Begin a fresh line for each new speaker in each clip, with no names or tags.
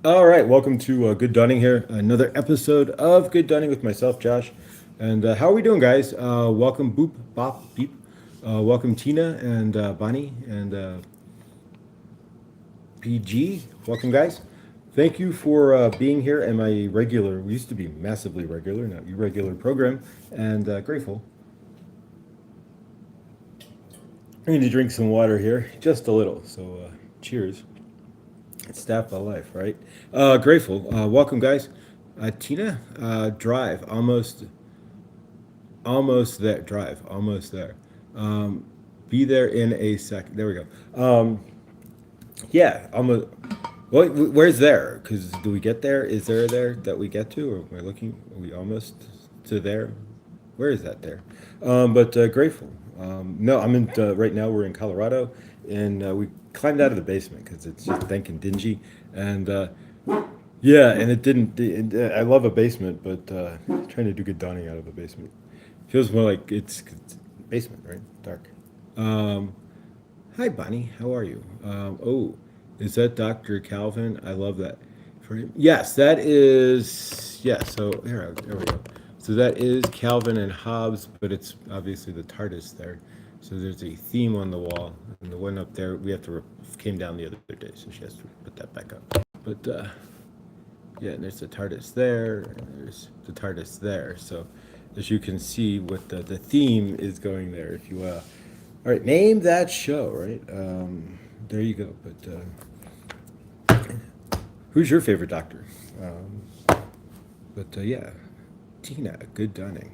All right, welcome to Good Dunning here. Another episode of Good Dunning with myself, Josh. And how are we doing, guys? Welcome, Boop, Bop, Beep. Welcome, Tina and Bonnie and PG. Welcome, guys. Thank you for being here and my regular, we used to be massively regular, now irregular program, and grateful. I'm going to drink some water here, just a little. So cheers. It's staff by life, right? Grateful. Welcome, guys. Tina, drive. Almost there. Drive. Almost there. Um, be there in a second. There we go. Yeah, almost. Well, where's there? Because do we get there? Is there a there that we get to? Or am I looking? Are we almost to there? Where is that there? But grateful. No, I'm in. Right now, we're in Colorado, and we climbed out of the basement because it's just dank and dingy, and yeah, and it didn't. I love a basement, but trying to do good donning out of a basement feels more like it's basement, right? Dark. Um, Hi, Bonnie. How are you? Oh, is that Dr. Calvin? I love that. For him. Yes, that is. Yeah, so there we go. So that is Calvin and Hobbes, but it's obviously the TARDIS there. So there's a theme on the wall, and the one up there we have to came down the other day, so she has to put that back up. But yeah, and there's the TARDIS there, and there's the TARDIS there. So as you can see, what the theme is going there, if you all right, name that show, right? There you go. But who's your favorite doctor? But yeah, Tina, good dunning.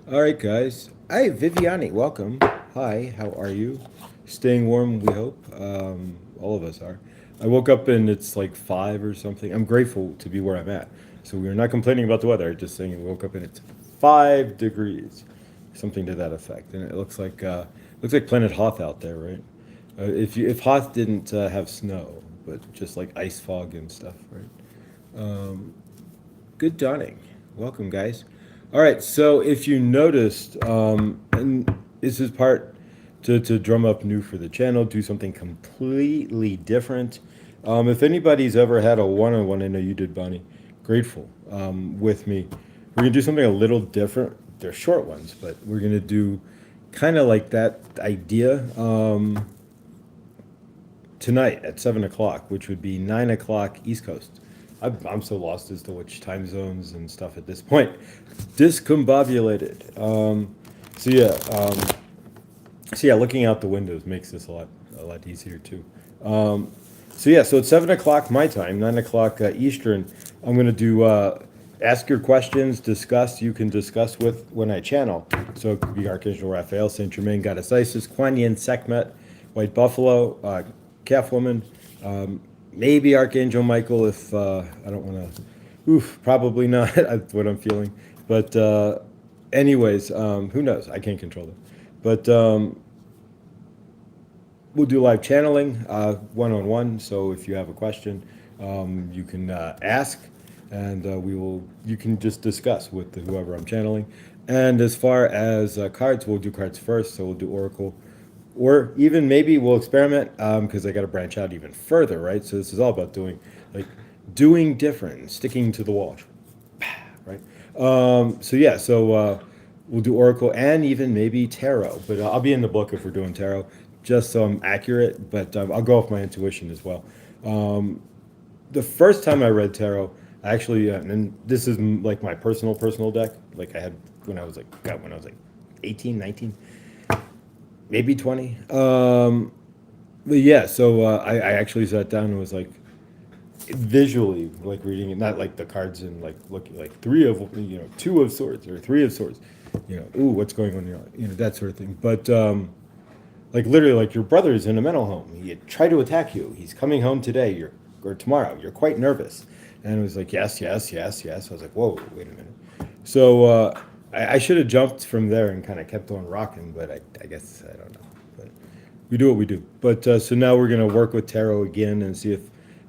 All right, guys. Hi, Viviani, welcome. Hi, how are you? Staying warm, we hope. All of us are. I woke up and it's like 5 or something. I'm grateful to be where I'm at. So we're not complaining about the weather. Just saying, we woke up and it's 5 degrees, something to that effect. And it looks like Planet Hoth out there, right? If Hoth didn't have snow, but just like ice fog and stuff, right? Good dawning. Welcome, guys. All right, so if you noticed, and this is part to drum up new for the channel, do something completely different. If anybody's ever had a one-on-one, I know you did, Bonnie, grateful with me. We're gonna do something a little different. They're short ones, but we're gonna do kind of like that idea tonight at 7 o'clock, which would be 9 o'clock East Coast. I'm so lost as to which time zones and stuff at this point. Discombobulated. So yeah, looking out the windows makes this a lot easier too. So yeah, so it's 7 o'clock my time, 9 o'clock Eastern. I'm gonna do ask your questions, discuss. You can discuss with when I channel. So it could be Archangel Raphael, Saint Germain, Goddess Isis, Kuan Yin, Sekhmet, White Buffalo, Calf Woman, maybe Archangel Michael if I don't want to. Oof, probably not. That's what I'm feeling. But anyways, who knows? I can't control it. But we'll do live channeling one-on-one. So if you have a question, you can ask, and you can just discuss with whoever I'm channeling. And as far as cards, we'll do cards first. So we'll do Oracle, or even maybe we'll experiment because I got to branch out even further, right? So this is all about doing different, sticking to the wall, right? So yeah, so we'll do Oracle and even maybe Tarot, but I'll be in the book if we're doing Tarot, just so I'm accurate. But I'll go off my intuition as well. The first time I read Tarot, I actually, and this is like my personal deck, like I had when I was like 18, 19, maybe 20. But yeah, so I actually sat down and was like visually like reading it, not like the cards and like looking like two of swords or three of swords, ooh, what's going on here, that sort of thing. But like literally, like your brother's in a mental home. He tried to attack you. He's coming home today, or tomorrow. You're quite nervous. And it was like yes, yes, yes, yes. I was like, whoa, wait a minute. So I should have jumped from there and kind of kept on rocking, but I guess I don't know. But we do what we do. But so now we're gonna work with tarot again and see if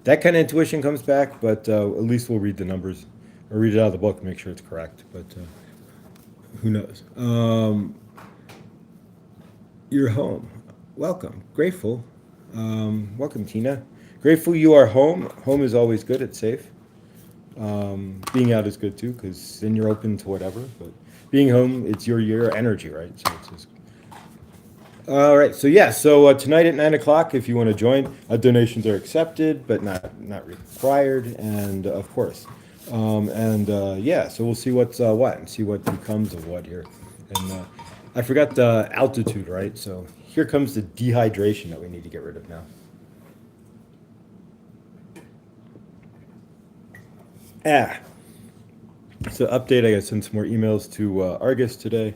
that kind of intuition comes back. But at least we'll read the numbers or read it out of the book, make sure it's correct. But who knows? You're home. Welcome. Grateful. Welcome, Tina. Grateful you are home. Home is always good. It's safe. Being out is good too, because then you're open to whatever. But being home, it's your energy, right? So it's just all right. So yeah. So tonight at 9 o'clock, if you want to join, donations are accepted, but not required. And of course, yeah. So we'll see what's what and see what becomes of what here. And I forgot the altitude, right? So here comes the dehydration that we need to get rid of now. Ah. So update. I got to send some more emails to Argus today.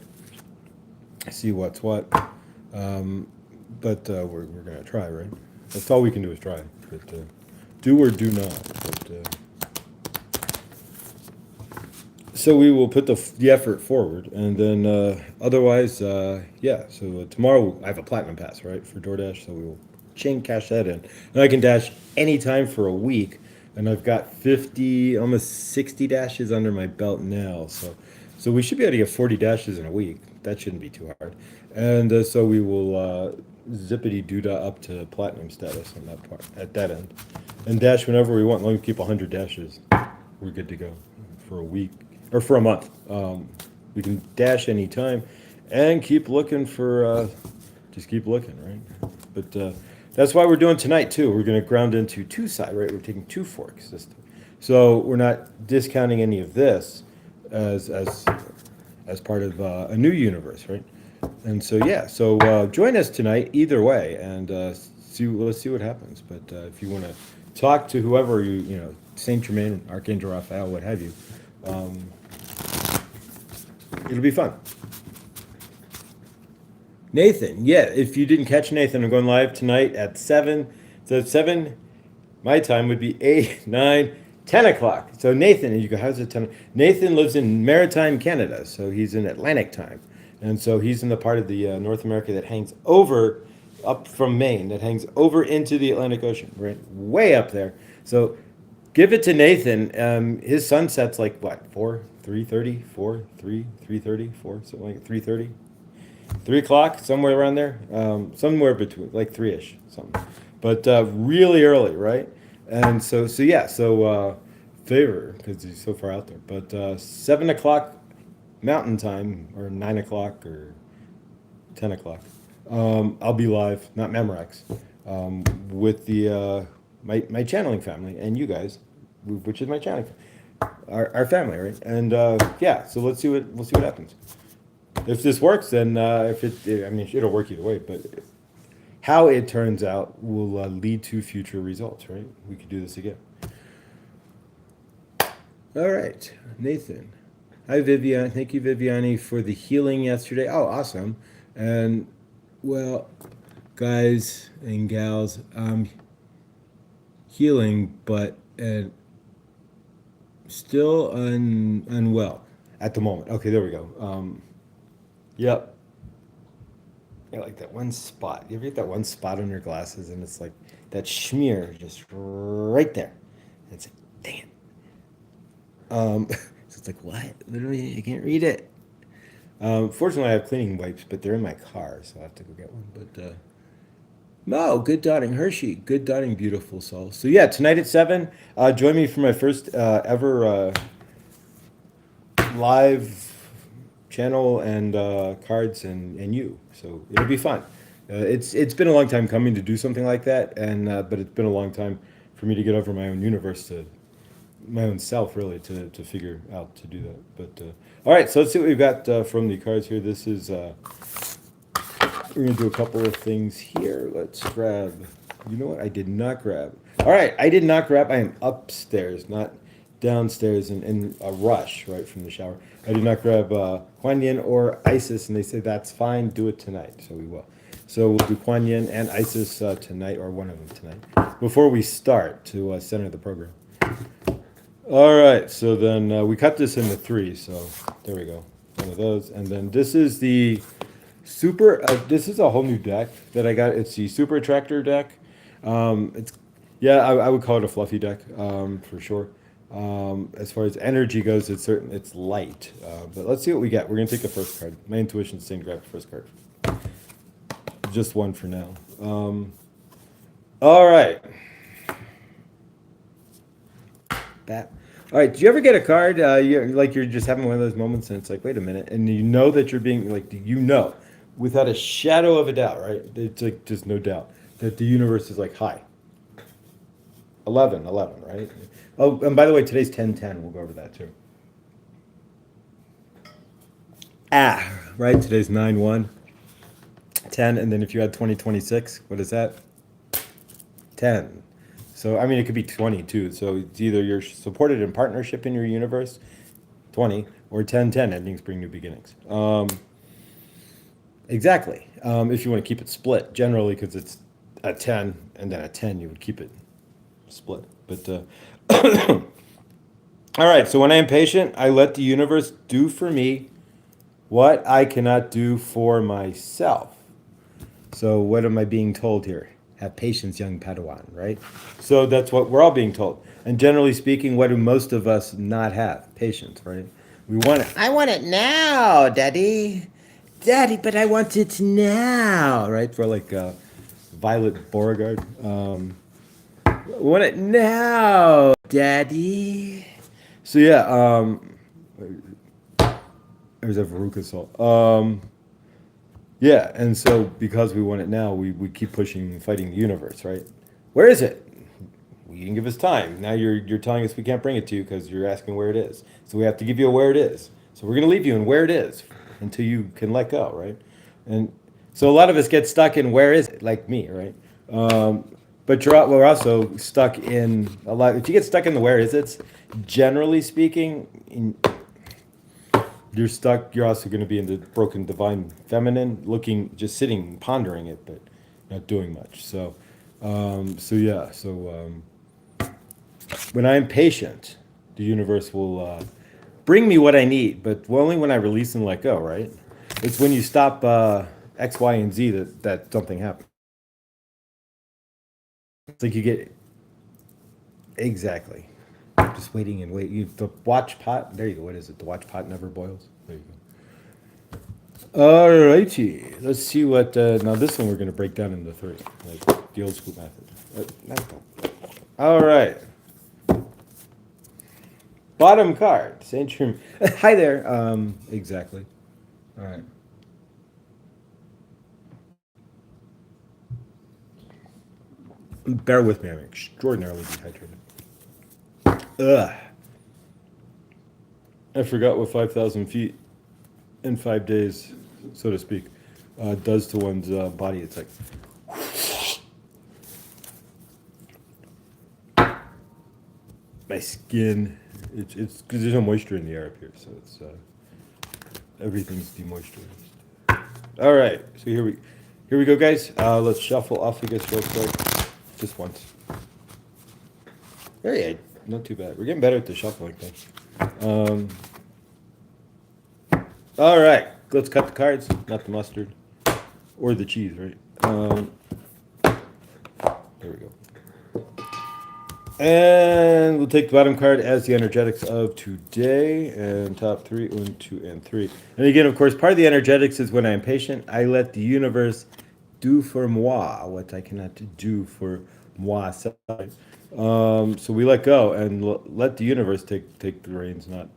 See what's what. But we're gonna try, right? That's all we can do is try. But do or do not. But so we will put the effort forward, and then otherwise, yeah. So tomorrow I have a platinum pass, right, for DoorDash. So we will cash that in, and I can dash anytime for a week. And I've got 50, almost 60 dashes under my belt now. So we should be able to get 40 dashes in a week. That shouldn't be too hard. And so we will zippity doodah up to platinum status on that part at that end, and dash whenever we want. As long as we keep 100 dashes, we're good to go for a week or for a month. We can dash anytime, and keep looking for. Just keep looking, right? But that's why we're doing tonight too. We're going to ground into two side, right? We're taking two forks this time, so we're not discounting any of this as part of a new universe, right? And so yeah, so join us tonight either way, and let's see what happens. But if you want to talk to whoever you know, Saint Germain, Archangel Raphael, what have you, it'll be fun. Nathan, yeah, if you didn't catch Nathan, I'm going live tonight at 7. So at 7, my time would be 8, 9, 10 o'clock. So Nathan, and you go, how's it 10? Nathan lives in Maritime, Canada, so he's in Atlantic time. And so he's in the part of the North America that hangs over, up from Maine, that hangs over into the Atlantic Ocean, right? Way up there. So give it to Nathan. His sun sets like what, 4, 3:30, 4, 3, 3:30, 4, something like 3:30. 3 o'clock, somewhere around there, somewhere between, like 3-ish, something. But really early, right? And so yeah, so favor, because he's so far out there. But 7 o'clock Mountain Time, or 9 o'clock, or 10 o'clock, I'll be live, not Memorex, with the my channeling family and you guys, which is my channeling, our family, right? And yeah, so we'll see what happens. If this works, then I mean, it'll work either way. But how it turns out will lead to future results, right? We could do this again. All right, Nathan. Hi, Vivian. Thank you, Viviani, for the healing yesterday. Oh, awesome. And well, guys and gals, healing, but still unwell at the moment. Okay, there we go. Yep. Yeah, like that one spot. You ever get that one spot on your glasses and it's like that smear just right there? And it's like, dang it. So it's like, what? Literally, I can't read it. Fortunately, I have cleaning wipes, but they're in my car, so I have to go get one. But no, good dawning, Hershey. Good dawning, beautiful soul. So yeah, tonight at 7, join me for my first ever live channel and cards and you. So it'll be fun. It's been a long time coming to do something like that, and but it's been a long time for me to get over my own universe, to my own self, really, to figure out to do that. But all right, so let's see what we've got from the cards here. This is we're gonna do a couple of things here. Let's grab. You know what? I did not grab. All right, I did not grab. I am upstairs, not downstairs in a rush right from the shower. I did not grab Kuan Yin or Isis, and they say that's fine. Do it tonight, so we will. So we'll do Kuan Yin and Isis tonight, or one of them tonight, before we start to center the program. All right, so then we cut this into 3, so there we go. One of those, and then this is the super. This is a whole new deck that I got. It's the Super Attractor deck. It's I would call it a fluffy deck for sure. As far as energy goes, it's light. But let's see what we get. We're gonna take the first card. My intuition's saying grab the first card. Just one for now. All right. Bat. All right. Do you ever get a card? You're just having one of those moments, and it's like, wait a minute, and you know that you're being like, without a shadow of a doubt, right? It's like just no doubt that the universe is like, hi, 11, 11, right? Oh, and by the way, today's 10/10. We'll go over that too. Right. Today's 9/1, 10, and then if you had 2026, what is that? 10. So, I mean, it could be 20 too. So it's either you're supported in partnership in your universe, 20, or 10/10, endings bring new beginnings. Exactly. If you want to keep it split, generally, because it's a 10 and then a 10, you would keep it split. But, all right. So when I am patient, I let the universe do for me what I cannot do for myself. So what am I being told here? Have patience, young Padawan, right? So that's what we're all being told. And generally speaking, what do most of us not have? Patience, right? We want it. I want it now, Daddy. Daddy, but I want it now, right? For like Violet Beauregard. I want it now, Daddy. So yeah, there's a Veruca salt. Yeah, and so because we want it now, we keep pushing, fighting the universe, right? Where is it? Well, you didn't give us time. Now you're telling us we can't bring it to you because you're asking where it is. So we have to give you a where it is. So we're going to leave you in where it is until you can let go, right? And so a lot of us get stuck in where is it, like me, right? But we're also stuck in a lot. If you get stuck in the where is it's, generally speaking, you're stuck. You're also going to be in the broken divine feminine, looking, just sitting, pondering it, but not doing much. So, yeah. So when I'm patient, the universe will bring me what I need, but only when I release and let go. Right? It's when you stop X, Y, and Z that something happens. It's like you get exactly. Just waiting and wait. The watch pot. There you go. What is it? The watch pot never boils. There you go. Alrighty. Let's see what. Now this one we're gonna break down into three, like the old school method. All right. Bottom card. Saint Germain. Hi there. Exactly. All right. Bear with me. I'm extraordinarily dehydrated. Ugh. I forgot what 5,000 feet in 5 days, so to speak, does to one's body. It's like my skin. It's because there's no moisture in the air up here, so it's everything's demoisturized. All right, so here we go, guys. Let's shuffle off, I guess, real quick, just once. Very not too bad. We're getting better at the shuffling thing. All right, let's cut the cards, not the mustard or the cheese, right? There we go. And we'll take the bottom card as the energetics of today, and top three, 1, 2, and 3. And again, of course, part of the energetics is when I am patient, I let the universe do for moi what I cannot do for moi. So we let go and let the universe take the reins, not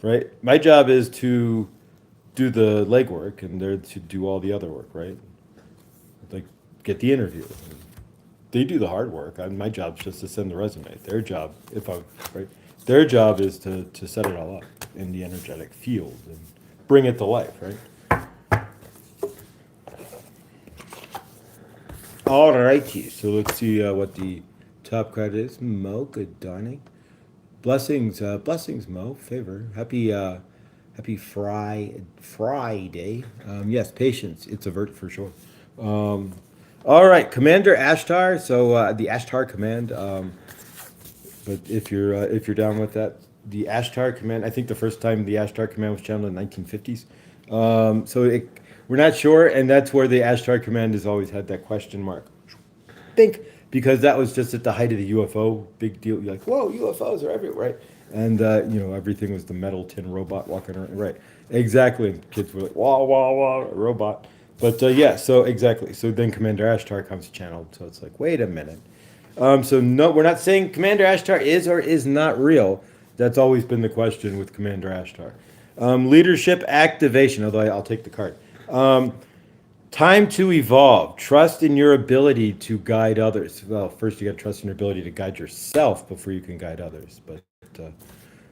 right. My job is to do the legwork, and they're to do all the other work, right? Like get the interview. They do the hard work. My job's just to send the resume. Their job, their job is to set it all up in the energetic field and bring it to life, right? All righty. So let's see what the top card is. Mo, good darning. Blessings, Mo. Favor. Happy Friday. Yes, patience. It's a vert for sure. All right, Commander Ashtar. So the Ashtar command. But if you're down with that, the Ashtar command. I think the first time the Ashtar command was channeled in the 1950s. We're not sure, and that's where the Ashtar command has always had that question mark. Because that was just at the height of the UFO big deal. You're like, whoa, UFOs are everywhere, right? And everything was the metal tin robot walking around, right? Exactly. And kids were like, wah wah wah, robot. But yeah, so exactly. So then Commander Ashtar comes channeled. So it's like, wait a minute. So no, we're not saying Commander Ashtar is or is not real. That's always been the question with Commander Ashtar. Leadership activation, although I'll take the card. Time to evolve. Trust in your ability to guide others. Well, first you got to trust in your ability to guide yourself before you can guide others. But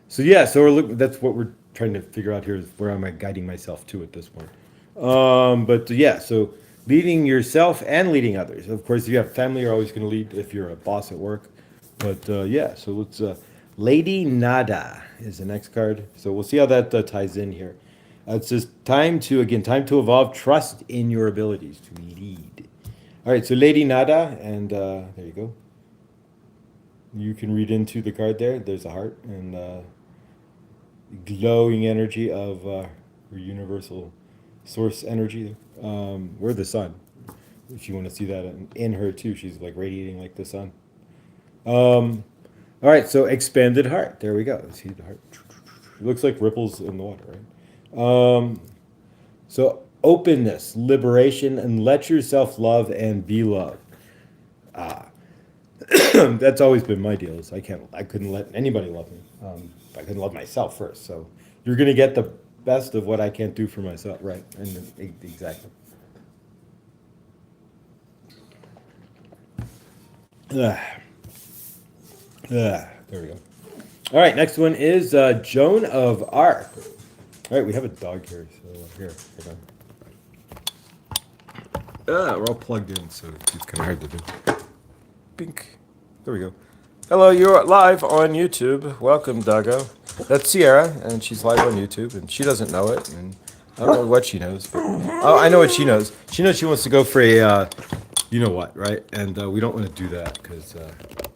so yeah, so that's what we're trying to figure out here is where am I guiding myself to at this point. But yeah, so leading yourself and leading others. Of course, if you have family, you're always going to lead if you're a boss at work. But yeah, so let's. Lady Nada is the next card. So we'll see how that ties in here. It says time to evolve. Trust in your abilities to lead. All right, so Lady Nada, and there you go. You can read into the card there. There's a heart and glowing energy of her universal source energy. We're the sun. If you want to see that in her too, she's like radiating like the sun. All right, so expanded heart. There we go. See the heart. It looks like ripples in the water, right? So openness, liberation, and let yourself love and be loved. That's always been my deal. Is I couldn't let anybody love me. I couldn't love myself first. So you're gonna get the best of what I can't do for myself, right? And exactly. There we go. All right, next one is Joan of Arc. All right, we have a dog here. So here, hold on. We're all plugged in, so it's kind of hard to do. Bink. There we go. Hello, you're live on YouTube. Welcome, Doggo. That's Sierra, and she's live on YouTube, and she doesn't know it, and I don't know what she knows. But, oh, I know what she knows. She knows she wants to go for a, you know what, right? And we don't want to do that because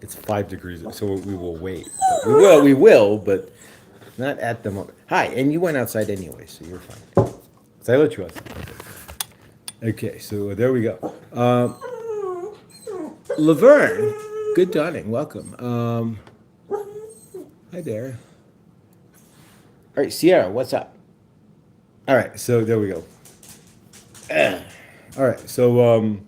it's 5 degrees, so we will wait. But we will, but not at the moment. Hi, and you went outside anyway, so you're fine. So I let you outside. Okay, so there we go. Laverne, good dawning, welcome. Hi there. All right, Sierra, what's up? All right, so there we go. All right, so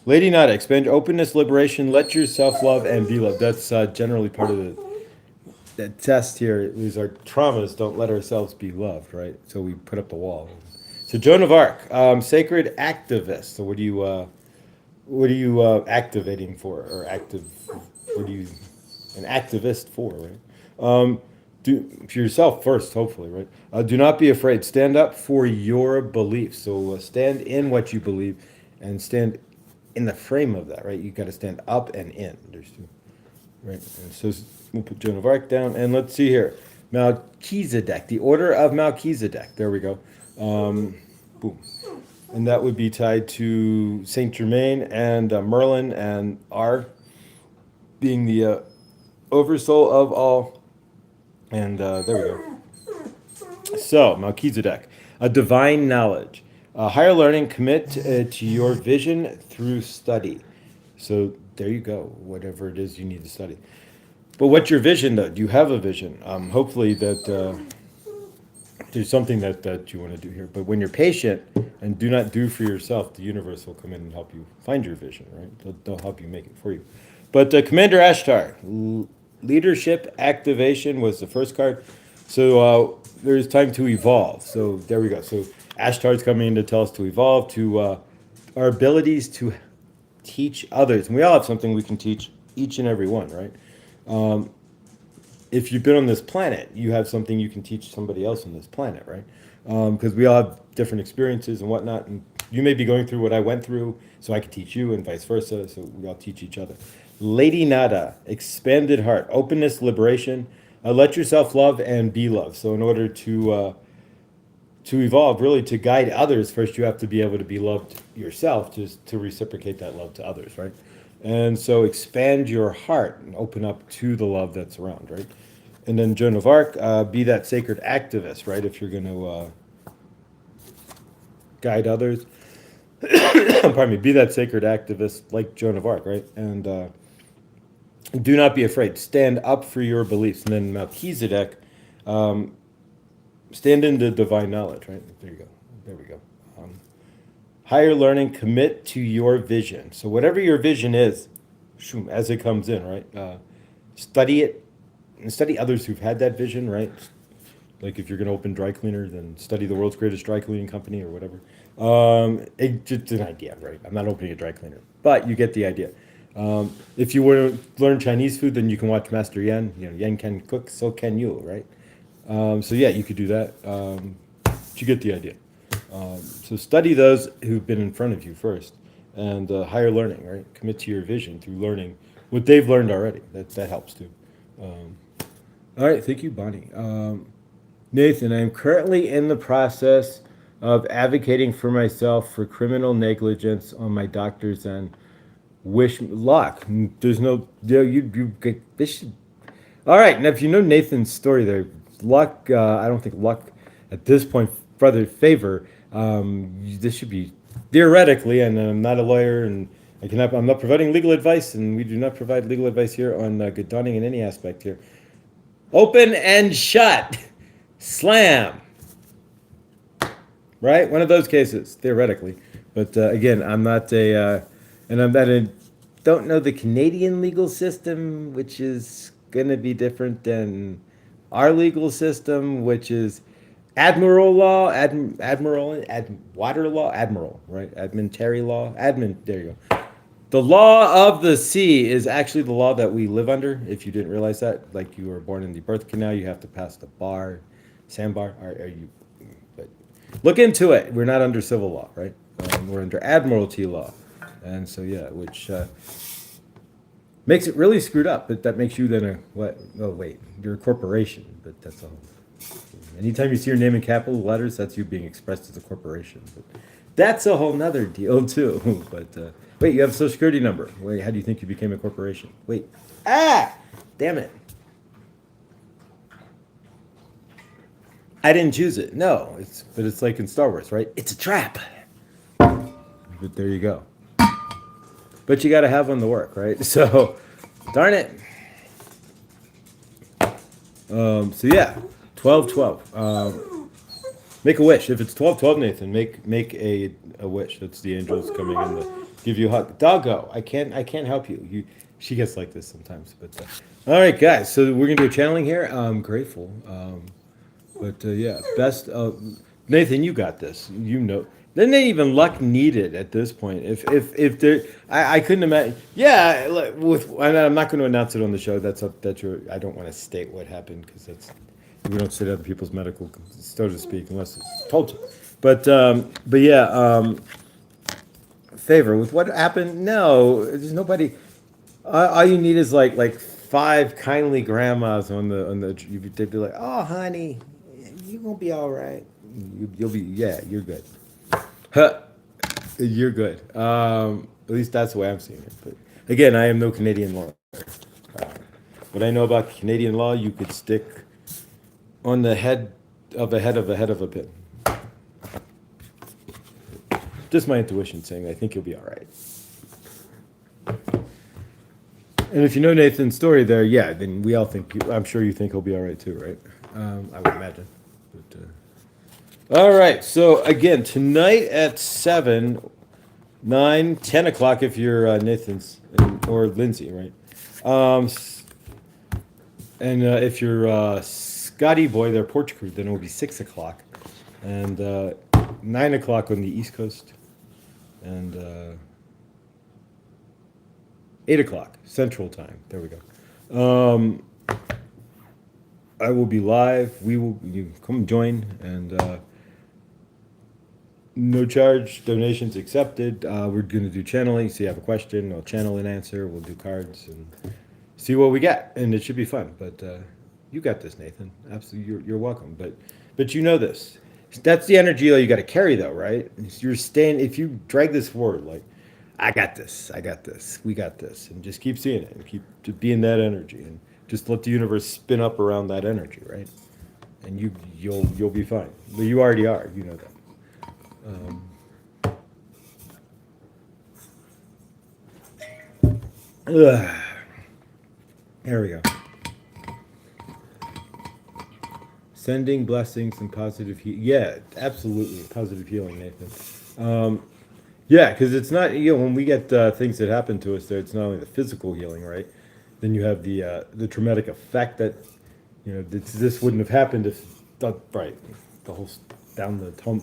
Lady Nada, expand your openness, liberation, let yourself love and be loved. That's generally part of the test here. These are traumas. Don't let ourselves be loved, right? So we put up the wall. So Joan of Arc, sacred activist. So what are you activating for, or active? What are you an activist for, right? Do for yourself first, hopefully, right? Do not be afraid. Stand up for your beliefs. So stand in what you believe, and stand in the frame of that, right? You got to stand up and in. There's two, right? And so we'll put Joan of Arc down, and let's see here, Melchizedek, the Order of Melchizedek. There we go. Boom. And that would be tied to Saint Germain and Merlin, and R being the oversoul of all. And there we go. So, Melchizedek, a divine knowledge. Higher learning, commit to your vision through study. So, there you go, whatever it is you need to study. But what's your vision, though? Do you have a vision? Hopefully that there's something that you want to do here. But when you're patient and do not do for yourself, the universe will come in and help you find your vision, right? They'll help you make it for you. But Commander Ashtar, leadership activation was the first card. So there's time to evolve. So there we go. So Ashtar's coming in to tell us to evolve to our abilities to teach others. And we all have something we can teach each and every one, right? If you've been on this planet, you have something you can teach somebody else on this planet, right? Because we all have different experiences and whatnot. And you may be going through what I went through, so I could teach you, and vice versa. So we all teach each other. Lady Nada, expanded heart, openness, liberation. Let yourself love and be loved. So in order to evolve, really to guide others, first you have to be able to be loved yourself, just to reciprocate that love to others, right? And so expand your heart and open up to the love that's around, right? And then Joan of Arc, be that sacred activist, right? If you're going to guide others, pardon me, be that sacred activist like Joan of Arc, right? And do not be afraid. Stand up for your beliefs. And then Melchizedek, stand in the divine knowledge, right? There you go. There we go. Higher learning, commit to your vision. So whatever your vision is, as it comes in, right? Study it and study others who've had that vision, right? Like if you're going to open dry cleaner, then study the world's greatest dry cleaning company or whatever. Just an idea, right? I'm not opening a dry cleaner, but you get the idea. If you were to learn Chinese food, then you can watch Master Yan. You know, Yan can cook, so can you, right? So yeah, you could do that. But you get the idea. So study those who've been in front of you first, and higher learning, right? Commit to your vision through learning what they've learned already. That helps too. All right, thank you, Bonnie. Nathan, I am currently in the process of advocating for myself for criminal negligence on my doctor's end. Wish luck. There's no this should. All right, now if you know Nathan's story there, luck. I don't think luck at this point further favor. This should be theoretically, and I'm not a lawyer, and I'm not providing legal advice, and we do not provide legal advice here on good dawning in any aspect here. Open and shut. Slam. Right? One of those cases, theoretically. But again, I'm not and I'm not a, don't know the Canadian legal system, which is going to be different than our legal system, which is admiral law, water law, admiral, right? Admintary law, there you go. The law of the sea is actually the law that we live under. If you didn't realize that, like you were born in the birth canal, you have to pass the sandbar. Are you? But look into it. We're not under civil law, right? We're under admiralty law, and so yeah, which makes it really screwed up. But that makes you then a what? Oh wait, you're a corporation. But that's all. Anytime you see your name in capital letters, that's you being expressed as a corporation. But that's a whole nother deal too. But wait, you have a social security number. Wait, how do you think you became a corporation? Wait, damn it. I didn't choose it. No, but it's like in Star Wars, right? It's a trap. But there you go. But you got to have one to work, right? So, darn it. So yeah, 12-12. Make a wish. If it's 12-12, Nathan, make a wish. That's the angels coming in to give you a hug. Doggo, I can't help you. She gets like this sometimes. But all right, guys. So we're gonna do a channeling here. I'm grateful. But yeah, best. Nathan, you got this. You know. Then they even luck needed at this point. If there, I couldn't imagine. Yeah, I'm not going to announce it on the show. That's your. I don't want to state what happened because we don't state other people's medical, so to speak, unless it's told you. But yeah, favor with what happened. No, there's nobody. All you need is like 5 kindly grandmas on the. They'd be like, oh honey, you gonna be all right. You'll be you're good. Huh. You're good. At least that's the way I'm seeing it. But again, I am no Canadian lawyer. What I know about Canadian law, you could stick on the head of a pin. Just my intuition saying I think you'll be all right. And if you know Nathan's story there, yeah, then we all think. I'm sure you think he'll be all right too, right? I would imagine. But, all right, so again, tonight at 7, 9, 10 o'clock if you're Nathan's or Lindsay, right? And if you're Scotty Boy, they're Portuguese, then it will be 6 o'clock. And 9 o'clock on the East Coast. And 8 o'clock Central Time. There we go. I will be live. You come join and... no charge, donations accepted. We're going to do channeling. So you have a question, I'll channel and answer. We'll do cards and see what we get. And it should be fun. But you got this, Nathan. Absolutely, you're welcome. But you know this. That's the energy you got to carry, though, right? You're staying. If you drag this forward, like, I got this, we got this, and just keep seeing it and keep to be in that energy, and just let the universe spin up around that energy, right? And you'll be fine. Well, you already are. You know that. There we go. Sending blessings and positive yeah, absolutely positive healing, Nathan. Yeah, because it's not, when we get things that happen to us there, it's not only the physical healing, right? Then you have the traumatic effect that, this wouldn't have happened if, right, the whole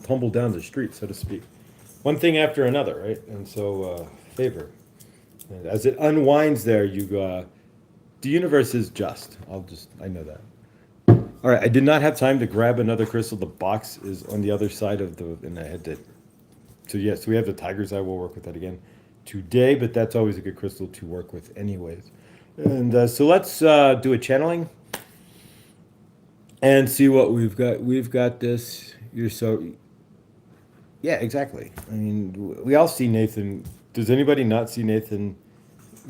tumble down the street, so to speak. One thing after another, right? And so, favor. And as it unwinds there, the universe is just. I know that. All right, I did not have time to grab another crystal. The box is on the other side of and I had to. So yes, we have the tiger's eye. We'll work with that again today, but that's always a good crystal to work with, anyways. And so let's do a channeling and see what we've got. We've got this. Yeah, exactly. I mean, we all see Nathan. Does anybody not see Nathan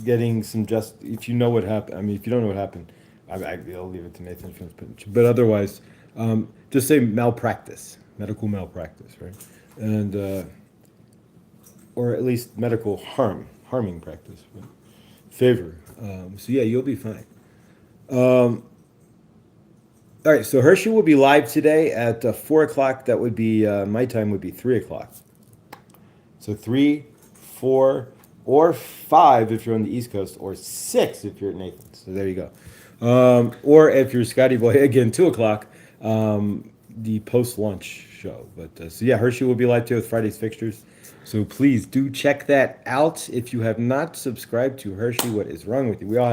getting some just? If you know what happened, I mean, if you don't know what happened, I'll leave it to Nathan. But otherwise, just say malpractice, medical malpractice, right? And or at least medical harming practice, right? Favor. So yeah, you'll be fine. All right, so Hershey will be live today at 4 o'clock. That would be, my time would be 3 o'clock. So 3, 4, or 5 if you're on the East Coast, or 6 if you're at Nathan's. So there you go. Or if you're Scotty Boy, again, 2 o'clock, the post-lunch show. But so yeah, Hershey will be live too with Friday's fixtures. So please do check that out. If you have not subscribed to Hershey, what is wrong with you? We all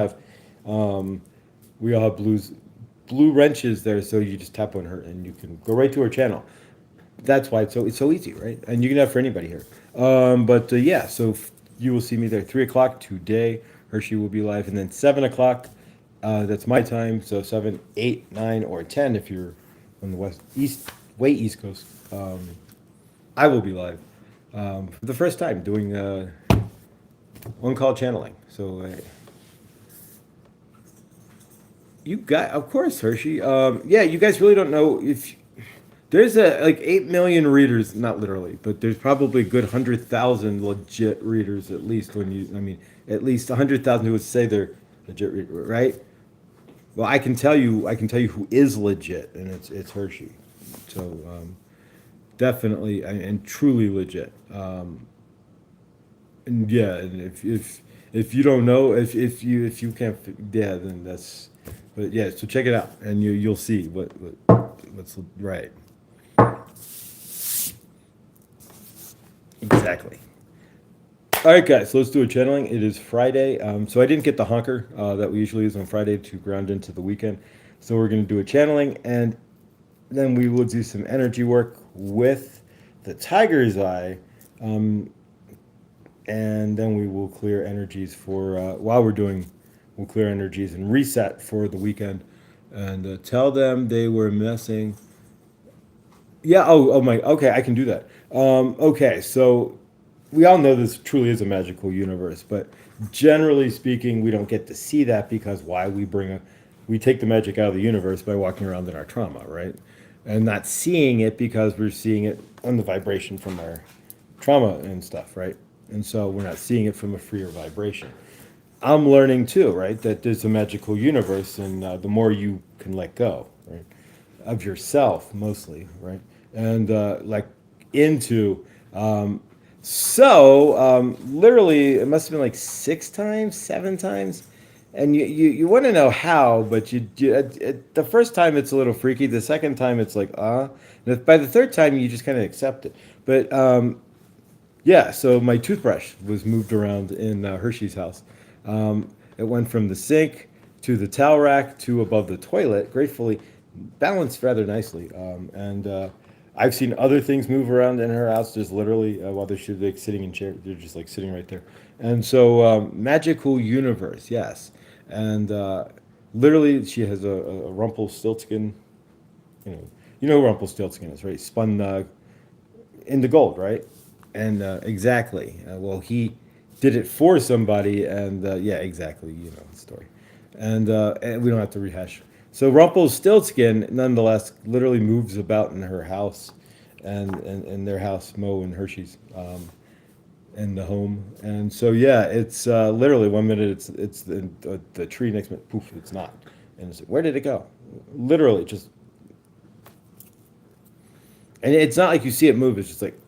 have blue wrenches there, so you just tap on her and you can go right to her channel. That's why it's so easy, right? And you can have for anybody here. But yeah, so you will see me there 3 o'clock today. Hershey will be live, and then 7 o'clock. That's my time. So 7, 8, 9, or 10 if you're on the East Coast. I will be live for the first time doing on-call channeling. So. You got, of course, Hershey. Yeah, you guys really don't know if there's like 8 million readers, not literally, but there's probably a good 100,000 legit readers at least. At least 100,000 who would say they're legit reader, right? Well, I can tell you who is legit, and it's Hershey. So definitely and truly legit. And yeah, and if you don't know, if you can't, yeah, then that's. But yeah, so check it out, and you'll see what's right. Exactly. All right, guys, so let's do a channeling. It is Friday, so I didn't get the honker that we usually use on Friday to ground into the weekend. So we're going to do a channeling, and then we will do some energy work with the tiger's eye, and then we will clear energies for we'll clear energies and reset for the weekend, and tell them they were messing. Yeah. Oh my. Okay, I can do that. Okay, so we all know this truly is a magical universe, but generally speaking, we don't get to see that because why? We take the magic out of the universe by walking around in our trauma, right? And not seeing it because we're seeing it on the vibration from our trauma and stuff, right? And so we're not seeing it from a freer vibration. I'm learning too, right, that there's a magical universe, and the more you can let go, right, of yourself mostly, right, and like into, literally, it must have been like 6 times, 7 times, and you want to know how, but the first time it's a little freaky, the second time it's like by the third time you just kind of accept it, but yeah, so my toothbrush was moved around in Hershey's house. It went from the sink to the towel rack to above the toilet, gratefully balanced rather nicely. And I've seen other things move around in her house, just literally while they're like sitting in chairs. They're just like sitting right there. And so magical universe, yes. And literally, she has a Rumpelstiltskin. You know who Rumpelstiltskin is, right? Spun into gold, right? And exactly. Well, he did it for somebody, and yeah, exactly. You know the story, and we don't have to rehash. So Rumpelstiltskin, nonetheless, literally moves about in her house, and in their house, Mo and Hershey's, in the home, and so yeah, it's literally 1 minute it's the tree, next minute poof, it's not, and it's, where did it go? Literally just, and it's not like you see it move. It's just like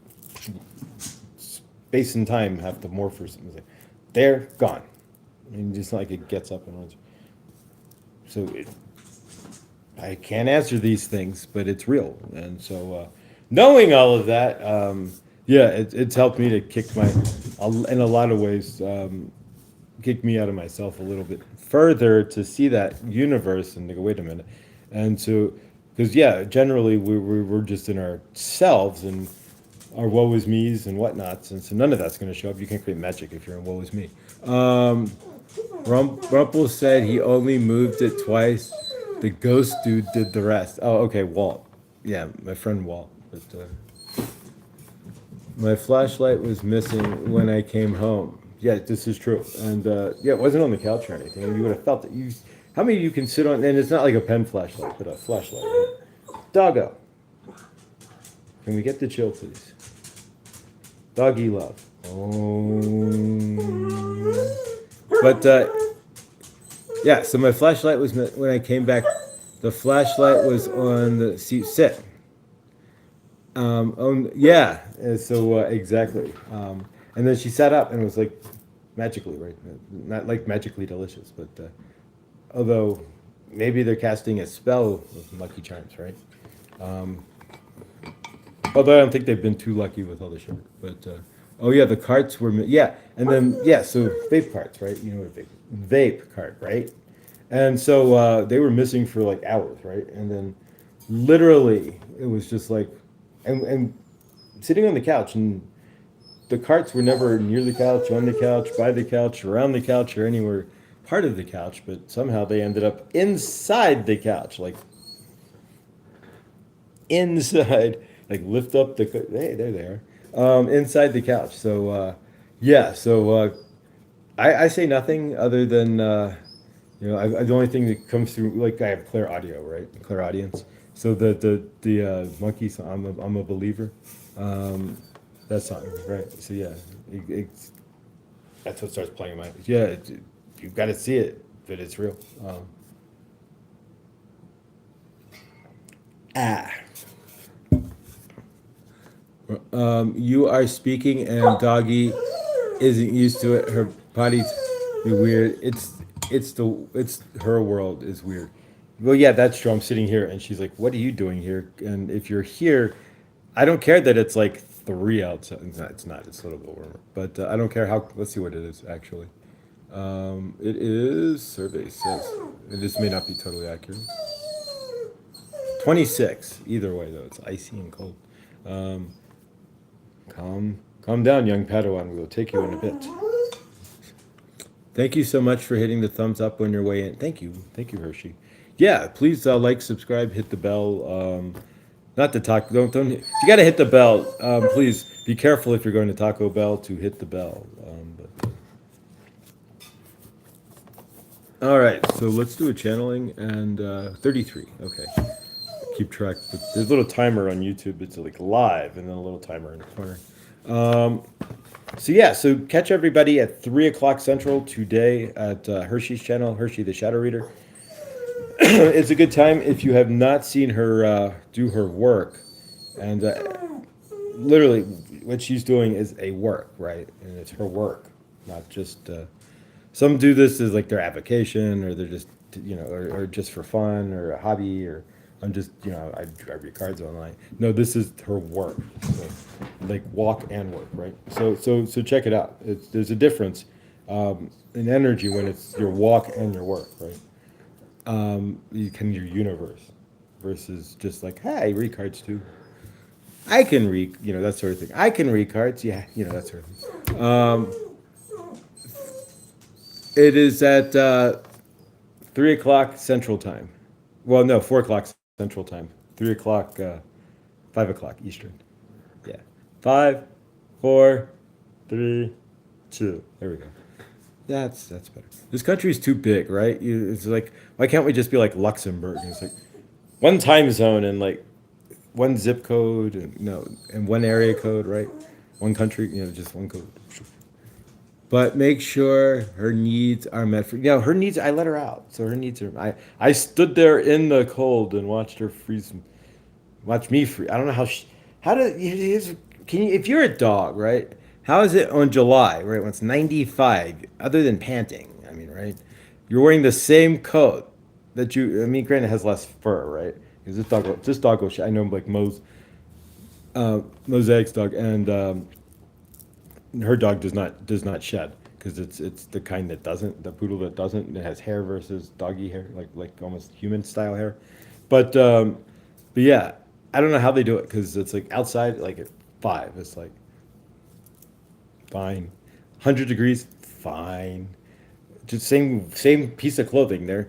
space and time have to morph or something. It's like, they're gone. I mean, it's not like it gets up and runs. So I can't answer these things, but it's real. And so knowing all of that, yeah, it's helped me to kick in a lot of ways, kick me out of myself a little bit further to see that universe and to go, wait a minute. And so, because yeah, generally we're just in ourselves and our woe is me's and whatnots, and so none of that's going to show up. You can create magic if you're in woe is me. Rumpel said he only moved it twice. The ghost dude did the rest. Oh, okay, Walt. Yeah, my friend Walt. But, my flashlight was missing when I came home. Yeah, this is true. And yeah, it wasn't on the couch or anything. You would have felt it. How many of you can sit on? And it's not like a pen flashlight, but a flashlight. Right? Doggo. Can we get the chill, please? Doggy love. Oh. But yeah, so my flashlight was when I came back. The flashlight was on the seat. Sit. Yeah. So exactly. And then she sat up and it was like magically, right? Not like magically delicious, but although maybe they're casting a spell with Lucky Charms, right? Although I don't think they've been too lucky with all the sugar. But oh yeah, the carts were yeah, and then yeah, so vape carts, right? You know what a vape cart, right? And so they were missing for like hours, right? And then literally it was just like, and sitting on the couch, and the carts were never near the couch, on the couch, by the couch, around the couch, or anywhere part of the couch, but somehow they ended up inside the couch, like inside, like lift up the, hey, there they are, inside the couch. So, yeah, so I say nothing other than, you know, the only thing that comes through, like I have clear audio, right? Clear audience. So the monkeys, I'm a believer. That song, right? So yeah, that's what starts playing in my, yeah, you've got to see it, but it's real. Ah. You are speaking, and doggy isn't used to it. Her body's weird. It's her world is weird. Well, yeah, that's true. I'm sitting here, and she's like, "What are you doing here?" And if you're here, I don't care that it's like 3 outside. It's not. It's a little bit warmer, but I don't care how. Let's see what it is actually. It is survey says. This may not be totally accurate. 26. Either way, though, it's icy and cold. Um, calm down, young Padawan. We will take you in a bit. Thank you so much for hitting the thumbs up on your way in. Thank you, Hershey. Yeah, please like, subscribe, hit the bell. Not to talk. Don't. You got to hit the bell. Please be careful if you're going to Taco Bell to hit the bell. All right, so let's do a channeling and 33. Okay, keep track. But there's a little timer on YouTube. It's like live, and then a little timer in the corner. So yeah, so catch everybody at 3 o'clock Central today at Hershey's channel, Hershey the Shadow Reader. It's a good time if you have not seen her do her work, and literally what she's doing is a work, right? And it's her work, not just. Some do this as like their avocation, or they're just or just for fun, or a hobby, or I'm just I read cards online. No, this is her work, so, like walk and work, right? So check it out. There's a difference in energy when it's your walk and your work, right? Your universe versus just like, hey, I read cards too. I can read, that sort of thing. I can read cards, yeah, that sort of thing. It is at 3 o'clock Central Time. Well, no, 4 o'clock Central Time. 3 o'clock, 5 o'clock Eastern. Yeah. 5, 4, 3, 2. There we go. That's better. This country is too big, right? It's like, why can't we just be like Luxembourg? It's like one time zone and like one zip code, and one area code, right? One country, just one code. But make sure her needs are met for. Her needs. I let her out, so her needs are. I stood there in the cold and watched her freeze. Watch me freeze. I don't know how. Can you? If you're a dog, right? How is it on July, right, when it's 95, other than panting? I mean, right? You're wearing the same coat that you, I mean, granted, it has less fur, right? Because this dog will, I know, like Mosaic's dog, and her dog does not shed because it's the kind that doesn't, the poodle that doesn't, that has hair versus doggy hair, like almost human style hair. But um, but yeah, I don't know how they do it because it's like outside, like at 5, it's like fine, 100 degrees, fine, just same piece of clothing there.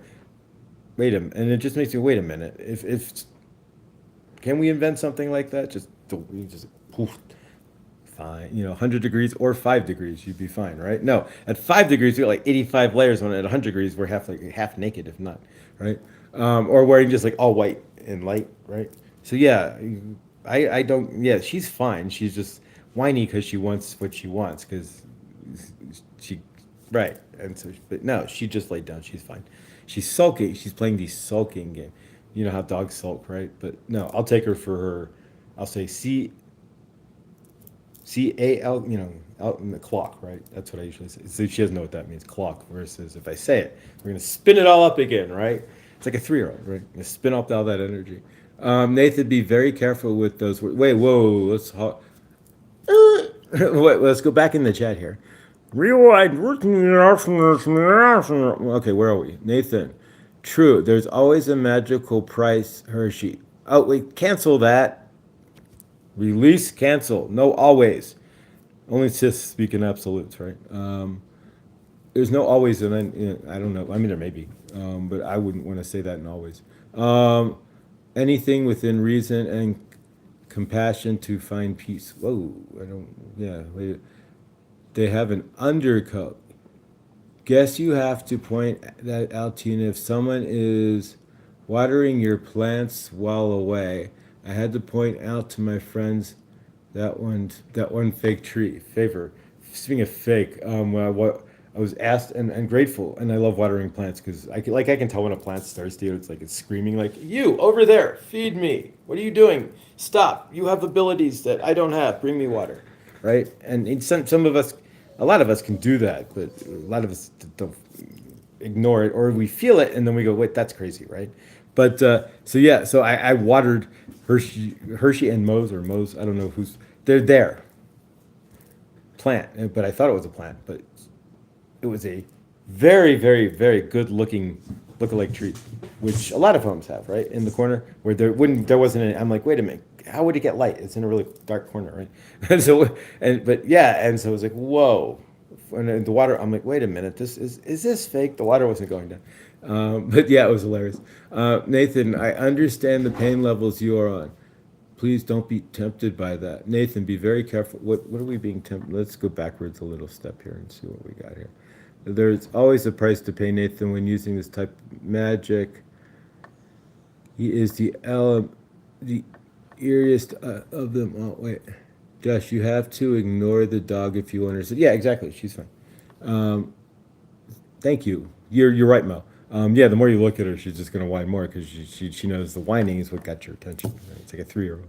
Wait a minute, and it just makes me wait a minute. If can we invent something like that? Just poof, fine. 100 degrees or 5 degrees, you'd be fine, right? No, at 5 degrees, we got like 85 layers on it. At 100 degrees, we're half naked, if not, right? Or wearing just like all white and light, right? So yeah, I don't. Yeah, she's fine. She's just whiny because she wants what she wants because she, right. And so, but no, she just laid down. She's fine. She's sulking. She's playing the sulking game. You know how dogs sulk, right? But no, I'll take her for her. I'll say CAL, out in the clock, right? That's what I usually say. So she doesn't know what that means, clock, versus if I say it, we're going to spin it all up again, right? It's like a 3-year-old, right? You spin up all that energy. Nathan, be very careful with those words. Wait, whoa, wait, let's go back in the chat here. Rewind. Okay, where are we? Nathan, true, there's always a magical price, Hershey. Oh, wait, cancel that. Release, cancel. No, always. Only just speaking absolutes, right? There's no always, and then I don't know. I mean, there may be, but I wouldn't want to say that in always. Anything within reason and compassion to find peace. Whoa, I don't. Yeah, wait. They have an undercoat. Guess you have to point that out, Tina. If someone is watering your plants while away, I had to point out to my friends that one fake tree favor. Speaking of fake, what I was asked and grateful, and I love watering plants because I can tell when a plant's thirsty. It's like it's screaming like, "You over there, feed me. What are you doing? Stop! You have abilities that I don't have. Bring me water." Right? And some of us, a lot of us can do that, but a lot of us don't ignore it, or we feel it and then we go, "Wait, that's crazy," right? But so yeah, so I watered Hershey and Mose. I don't know who's they're there plant, but I thought it was a plant, but it was a very, very, very good looking look-alike tree, which a lot of homes have, right? In the corner where there wasn't any. I'm like, wait a minute, how would it get light? It's in a really dark corner, right? But yeah, and so it was like, whoa. And the water, I'm like, wait a minute, is this fake? The water wasn't going down. But yeah, it was hilarious. Nathan, I understand the pain levels you are on. Please don't be tempted by that. Nathan, be very careful. What are we being tempted? Let's go backwards a little step here and see what we got here. There's always a price to pay, Nathan, when using this type of magic. He is the eeriest of them all. Wait, Josh, you have to ignore the dog if you understand. Yeah, exactly. She's fine. Thank you. You're right, Mo. Yeah, the more you look at her, she's just gonna whine more because she knows the whining is what got your attention. Right? It's like a 3-year-old.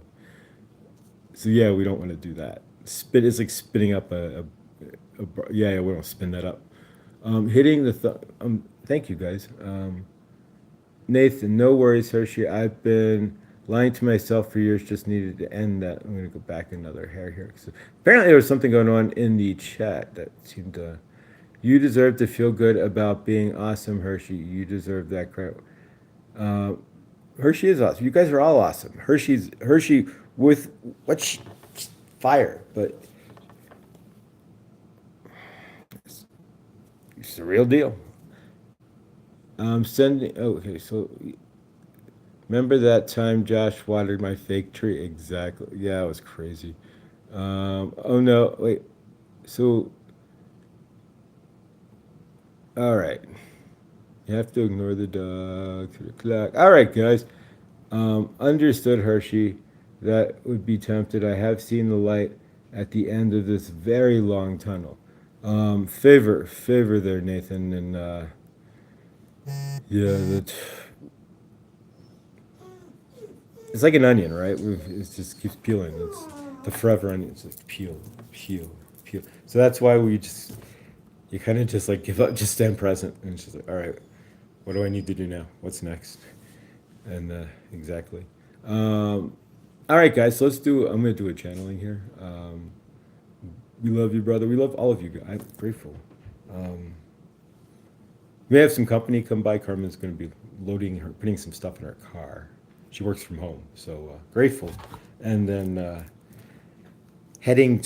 So yeah, we don't want to do that. Spit is like spinning up yeah, we don't spin that up. Hitting thank you guys. Nathan, no worries, Hershey. I've been lying to myself for years. Just needed to end that. I'm gonna go back another hair here. So apparently, there was something going on in the chat that seemed to. You deserve to feel good about being awesome, Hershey. You deserve that credit. Uh, Hershey is awesome. You guys are all awesome. Hershey with what's fire, but it's the real deal. I'm sending. Oh, okay. So remember that time Josh watered my fake tree? Exactly. Yeah, it was crazy. Oh no, wait. So, all right. You have to ignore the dog to the clock. All right, guys. Understood, Hershey. That would be tempted. I have seen the light at the end of this very long tunnel. Favor there, Nathan, and yeah, it's like an onion, right? It just keeps peeling. It's the forever onion. It's like peel, peel. So that's why you kind of just like give up, just stand present, and it's just like, all right, what do I need to do now? What's next? And exactly. All right, guys, so I'm gonna do a channeling here. We love you, brother. We love all of you guys. I'm grateful. Um, we have some company come by. Carmen's gonna be putting some stuff in her car. She works from home, so grateful. And then heading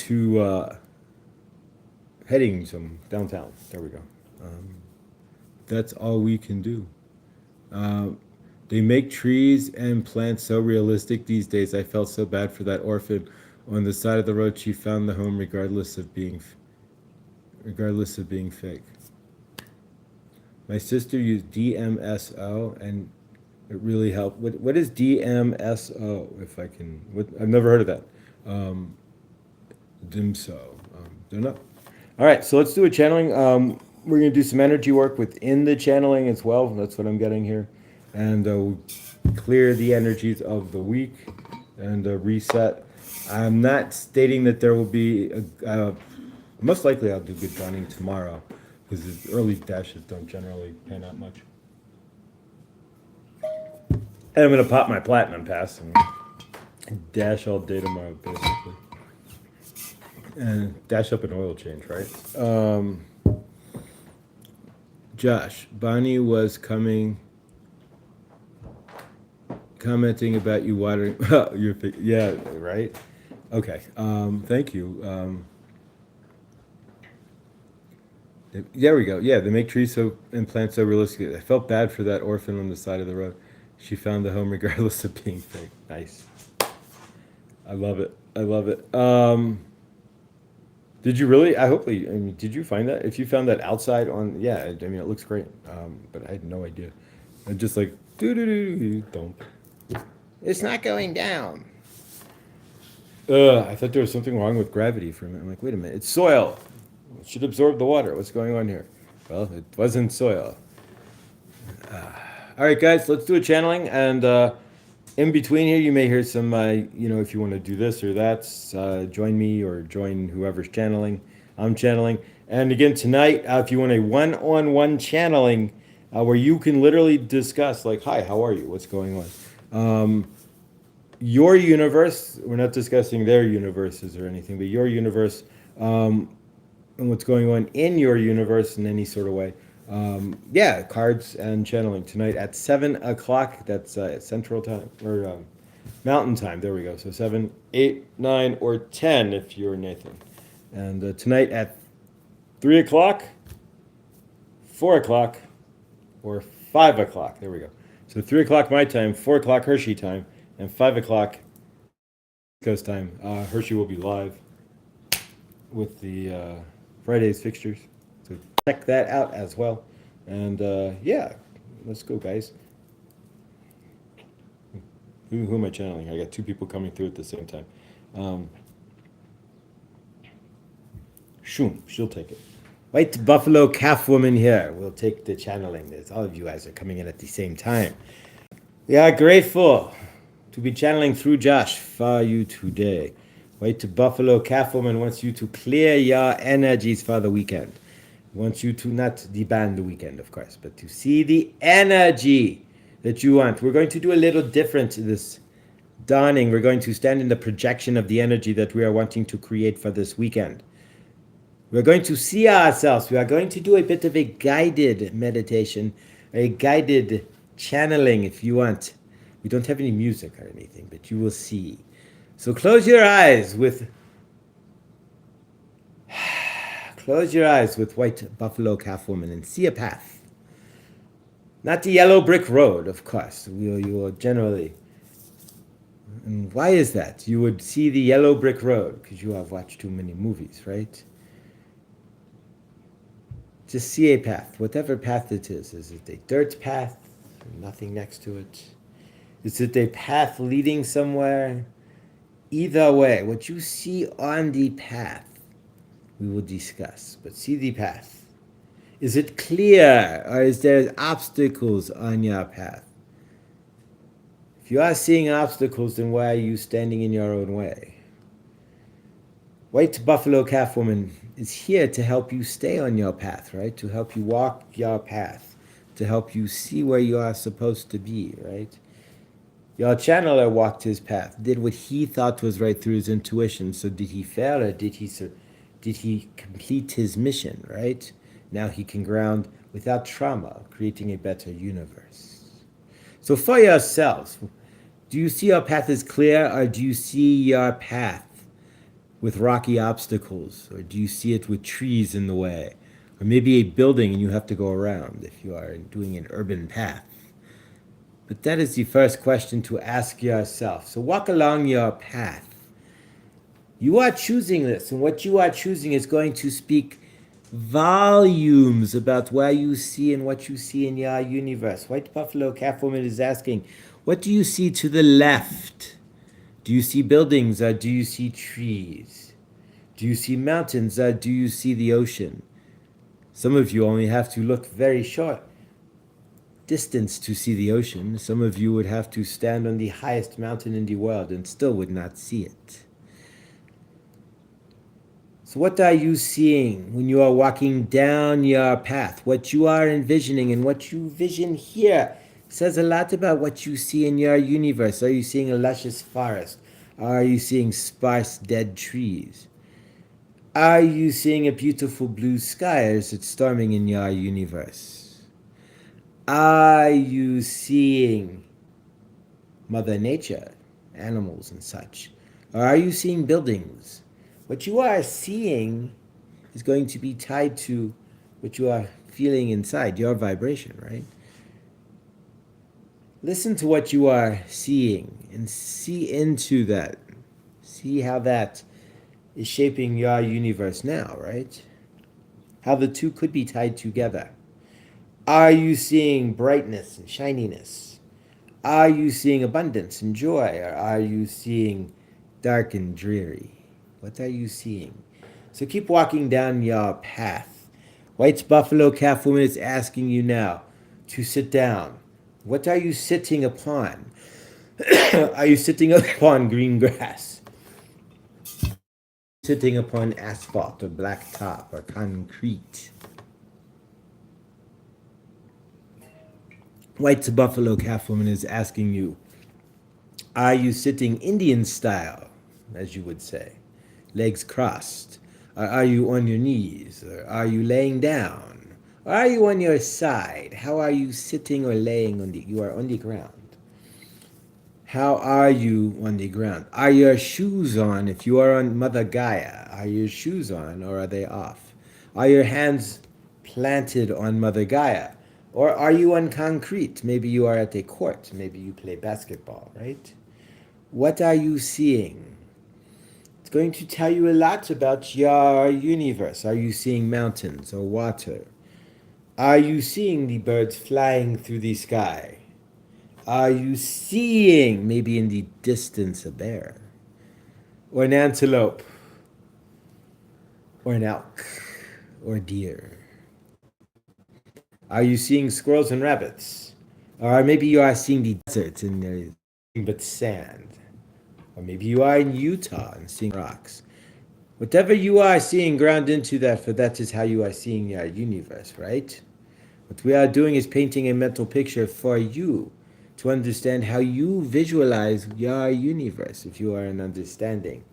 some downtown. There we go. That's all we can do. Um, they make trees and plants so realistic these days. I felt so bad for that orphan. On the side of the road, she found the home regardless of being fake. My sister used DMSO, and it really helped. What is DMSO? If I can, I've never heard of that. DMSO. Don't know. All right, so let's do a channeling. We're going to do some energy work within the channeling as well. That's what I'm getting here. And we'll clear the energies of the week and reset. I'm not stating that there will be, most likely I'll do good dawning tomorrow because the early dashes don't generally pan out much. And I'm going to pop my platinum pass and dash all day tomorrow, basically. And dash up an oil change, right? Josh, Bonnie was commenting about you watering. Yeah, right. Okay. Thank you. There we go. Yeah, they make trees and plants so realistic. I felt bad for that orphan on the side of the road. She found the home regardless of being fake. Nice. I love it. I love it. Did you really? Did you find that? If you found that outside yeah, I mean, it looks great. But I had no idea. I just like, don't. It's not going down. I thought there was something wrong with gravity for a minute. I'm like, wait a minute, it's soil. It should absorb the water. What's going on here? Well, it wasn't soil. All right, guys, let's do a channeling. And in between here, you may hear some, if you want to do this or that, join me or join whoever's channeling. I'm channeling. And again, tonight, if you want a one-on-one channeling where you can literally discuss, like, hi, how are you? What's going on? Your universe, we're not discussing their universes or anything, but your universe and what's going on in your universe in any sort of way. Cards and channeling tonight at 7 o'clock. That's Central Time or Mountain Time. There we go. So 7, 8, 9, or 10 if you're Nathan. And tonight at 3 o'clock, 4 o'clock, or 5 o'clock. There we go. So 3 o'clock my time, 4 o'clock Hershey time, and 5 o'clock Coast time. Hershey will be live with the Friday's fixtures. So check that out as well. And let's go, guys. Who am I channeling? I got two people coming through at the same time. She'll take it. White Buffalo Calf Woman here. We'll take the channeling. There's all of you guys are coming in at the same time. We are grateful to be channeling through Josh for you today. White Buffalo Calf Woman wants you to clear your energies for the weekend. Wants you to not deban the weekend, of course, but to see the energy that you want. We're going to do a little different this dawning. We're going to stand in the projection of the energy that we are wanting to create for this weekend. We're going to see ourselves. We are going to do a bit of a guided meditation, a guided channeling if you want. We don't have any music or anything, but you will see. So close your eyes with White Buffalo Calf Woman and see a path. Not the yellow brick road, of course. You will generally. And why is that? You would see the yellow brick road because you have watched too many movies, right? Just see a path, whatever path it is. Is it a dirt path? Nothing next to it. Is it a path leading somewhere? Either way, what you see on the path, we will discuss. But see the path. Is it clear, or is there obstacles on your path? If you are seeing obstacles, then why are you standing in your own way? White buffalo calf woman is here to help you stay on your path, right? To help you walk your path, to help you see where you are supposed to be, right? Your channeler walked his path, did what he thought was right through his intuition. So did he fail, or did he complete his mission, right? Now he can ground without trauma, creating a better universe. So for yourselves, do you see your path as clear, or do you see your path with rocky obstacles, or do you see it with trees in the way, or maybe a building and you have to go around if you are doing an urban path? But that is the first question to ask yourself. So walk along your path. You are choosing this, and what you are choosing is going to speak volumes about where you see and what you see in your universe. White Buffalo Calf Woman is asking, what do you see to the left? Do you see buildings, or do you see trees? Do you see mountains, or do you see the ocean? Some of you only have to look very short distance to see the ocean. Some of you would have to stand on the highest mountain in the world and still would not see it. So what are you seeing when you are walking down your path? What you are envisioning and what you vision here says a lot about what you see in your universe. Are you seeing a luscious forest? Are you seeing sparse dead trees? Are you seeing a beautiful blue sky, or is it storming in your universe? Are you seeing Mother Nature, animals and such? Or are you seeing buildings? What you are seeing is going to be tied to what you are feeling inside, your vibration, right? Listen to what you are seeing and see into that. See how that is shaping your universe now, right? How the two could be tied together. Are you seeing brightness and shininess? Are you seeing abundance and joy? Or are you seeing dark and dreary? What are you seeing? So keep walking down your path. White Buffalo Calf Woman is asking you now to sit down. What are you sitting upon? Are you sitting upon green grass? Sitting upon asphalt or blacktop or concrete? White Buffalo Calf Woman is asking you, are you sitting Indian style, as you would say, legs crossed? Or are you on your knees? Or are you laying down? Or are you on your side? How are you sitting or laying on the, you are on the ground? How are you on the ground? Are your shoes on? If you are on Mother Gaia, are your shoes on or are they off? Are your hands planted on Mother Gaia? Or are you on concrete? Maybe you are at a court. Maybe you play basketball, right? What are you seeing? It's going to tell you a lot about your universe. Are you seeing mountains or water? Are you seeing the birds flying through the sky? Are you seeing, maybe in the distance, a bear? Or an antelope? Or an elk? Or a deer? Are you seeing squirrels and rabbits? Or maybe you are seeing the desert and there is nothing but sand. Or maybe you are in Utah and seeing rocks. Whatever you are seeing, ground into that, for that is how you are seeing your universe, right? What we are doing is painting a mental picture for you to understand how you visualize your universe, if you are in understanding.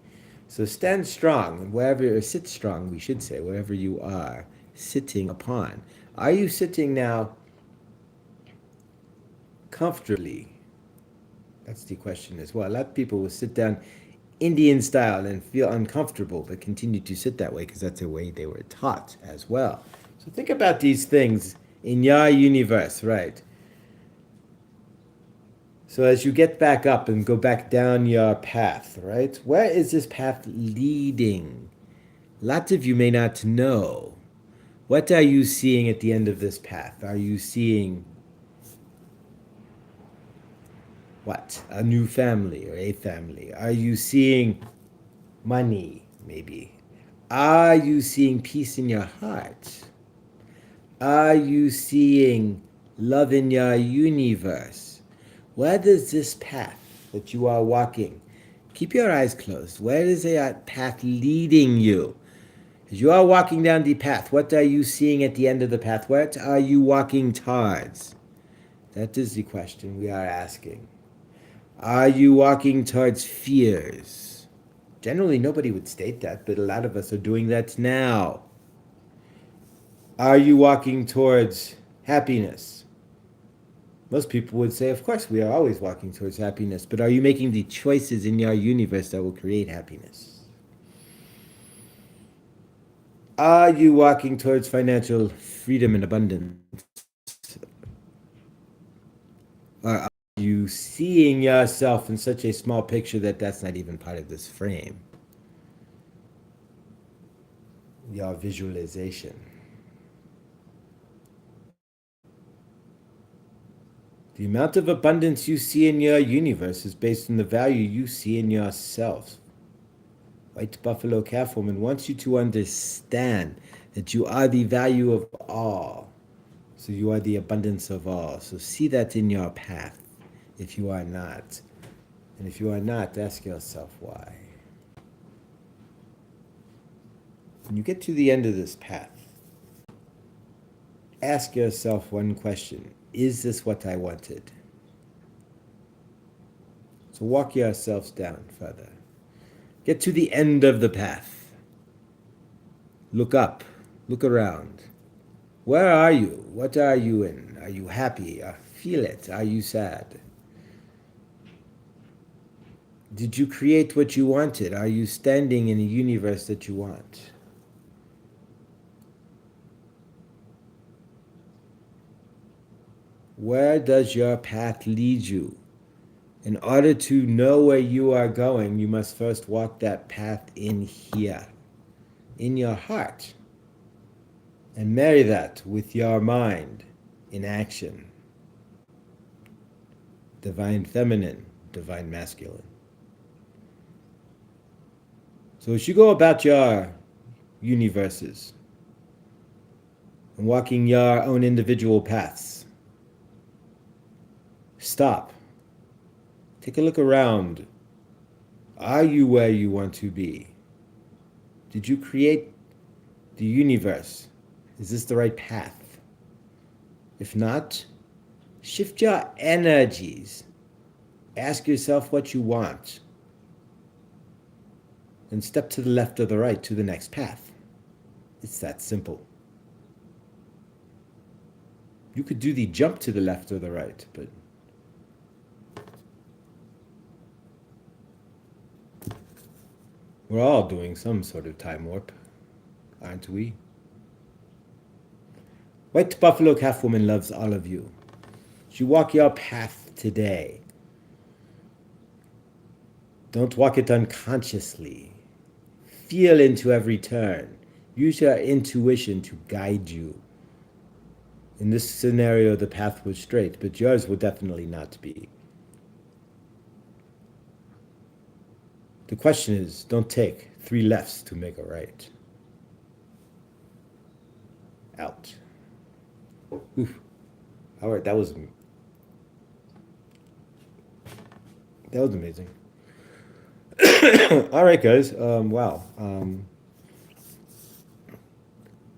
So stand strong, wherever, or sit strong, we should say, wherever you are sitting upon. Are you sitting now comfortably? That's the question as well. A lot of people will sit down Indian style and feel uncomfortable, but continue to sit that way because that's the way they were taught as well. So think about these things in your universe, right? So as you get back up and go back down your path, right? Where is this path leading? Lots of you may not know. What are you seeing at the end of this path? Are you seeing what? A new family or a family? Are you seeing money, maybe? Are you seeing peace in your heart? Are you seeing love in your universe? Where does this path that you are walking Keep your eyes closed. Where is that path leading you? As you are walking down the path, what are you seeing at the end of the path? What are you walking towards? That is the question we are asking. Are you walking towards fears? Generally, nobody would state that, but a lot of us are doing that now. Are you walking towards happiness? Most people would say, of course, we are always walking towards happiness, but are you making the choices in your universe that will create happiness? Are you walking towards financial freedom and abundance? Or are you seeing yourself in such a small picture that that's not even part of this frame? Your visualization. The amount of abundance you see in your universe is based on the value you see in yourself. White Buffalo Calf Woman wants you to understand that you are the value of all. So you are the abundance of all. So see that in your path if you are not. And if you are not, ask yourself why. When you get to the end of this path, ask yourself one question. Is this what I wanted? So walk yourselves down further. Get to the end of the path. Look up. Look around. Where are you? What are you in? Are you happy? Feel it. Are you sad? Did you create what you wanted? Are you standing in a universe that you want? Where does your path lead you? In order to know where you are going, you must first walk that path in here, in your heart, and marry that with your mind in action. Divine feminine, divine masculine. So as you go about your universes and walking your own individual paths, stop. Take a look around. Are you where you want to be? Did you create the universe? Is this the right path? If not, shift your energies. Ask yourself what you want. Then step to the left or the right to the next path. It's that simple. You could do the jump to the left or the right, but we're all doing some sort of time warp, aren't we? White Buffalo Calf Woman loves all of you. As you walk your path today, don't walk it unconsciously. Feel into every turn. Use your intuition to guide you. In this scenario, the path was straight, but yours will definitely not be. The question is, don't take 3 lefts to make a right. Out. Oof. All right, that was amazing. All right, guys. Wow.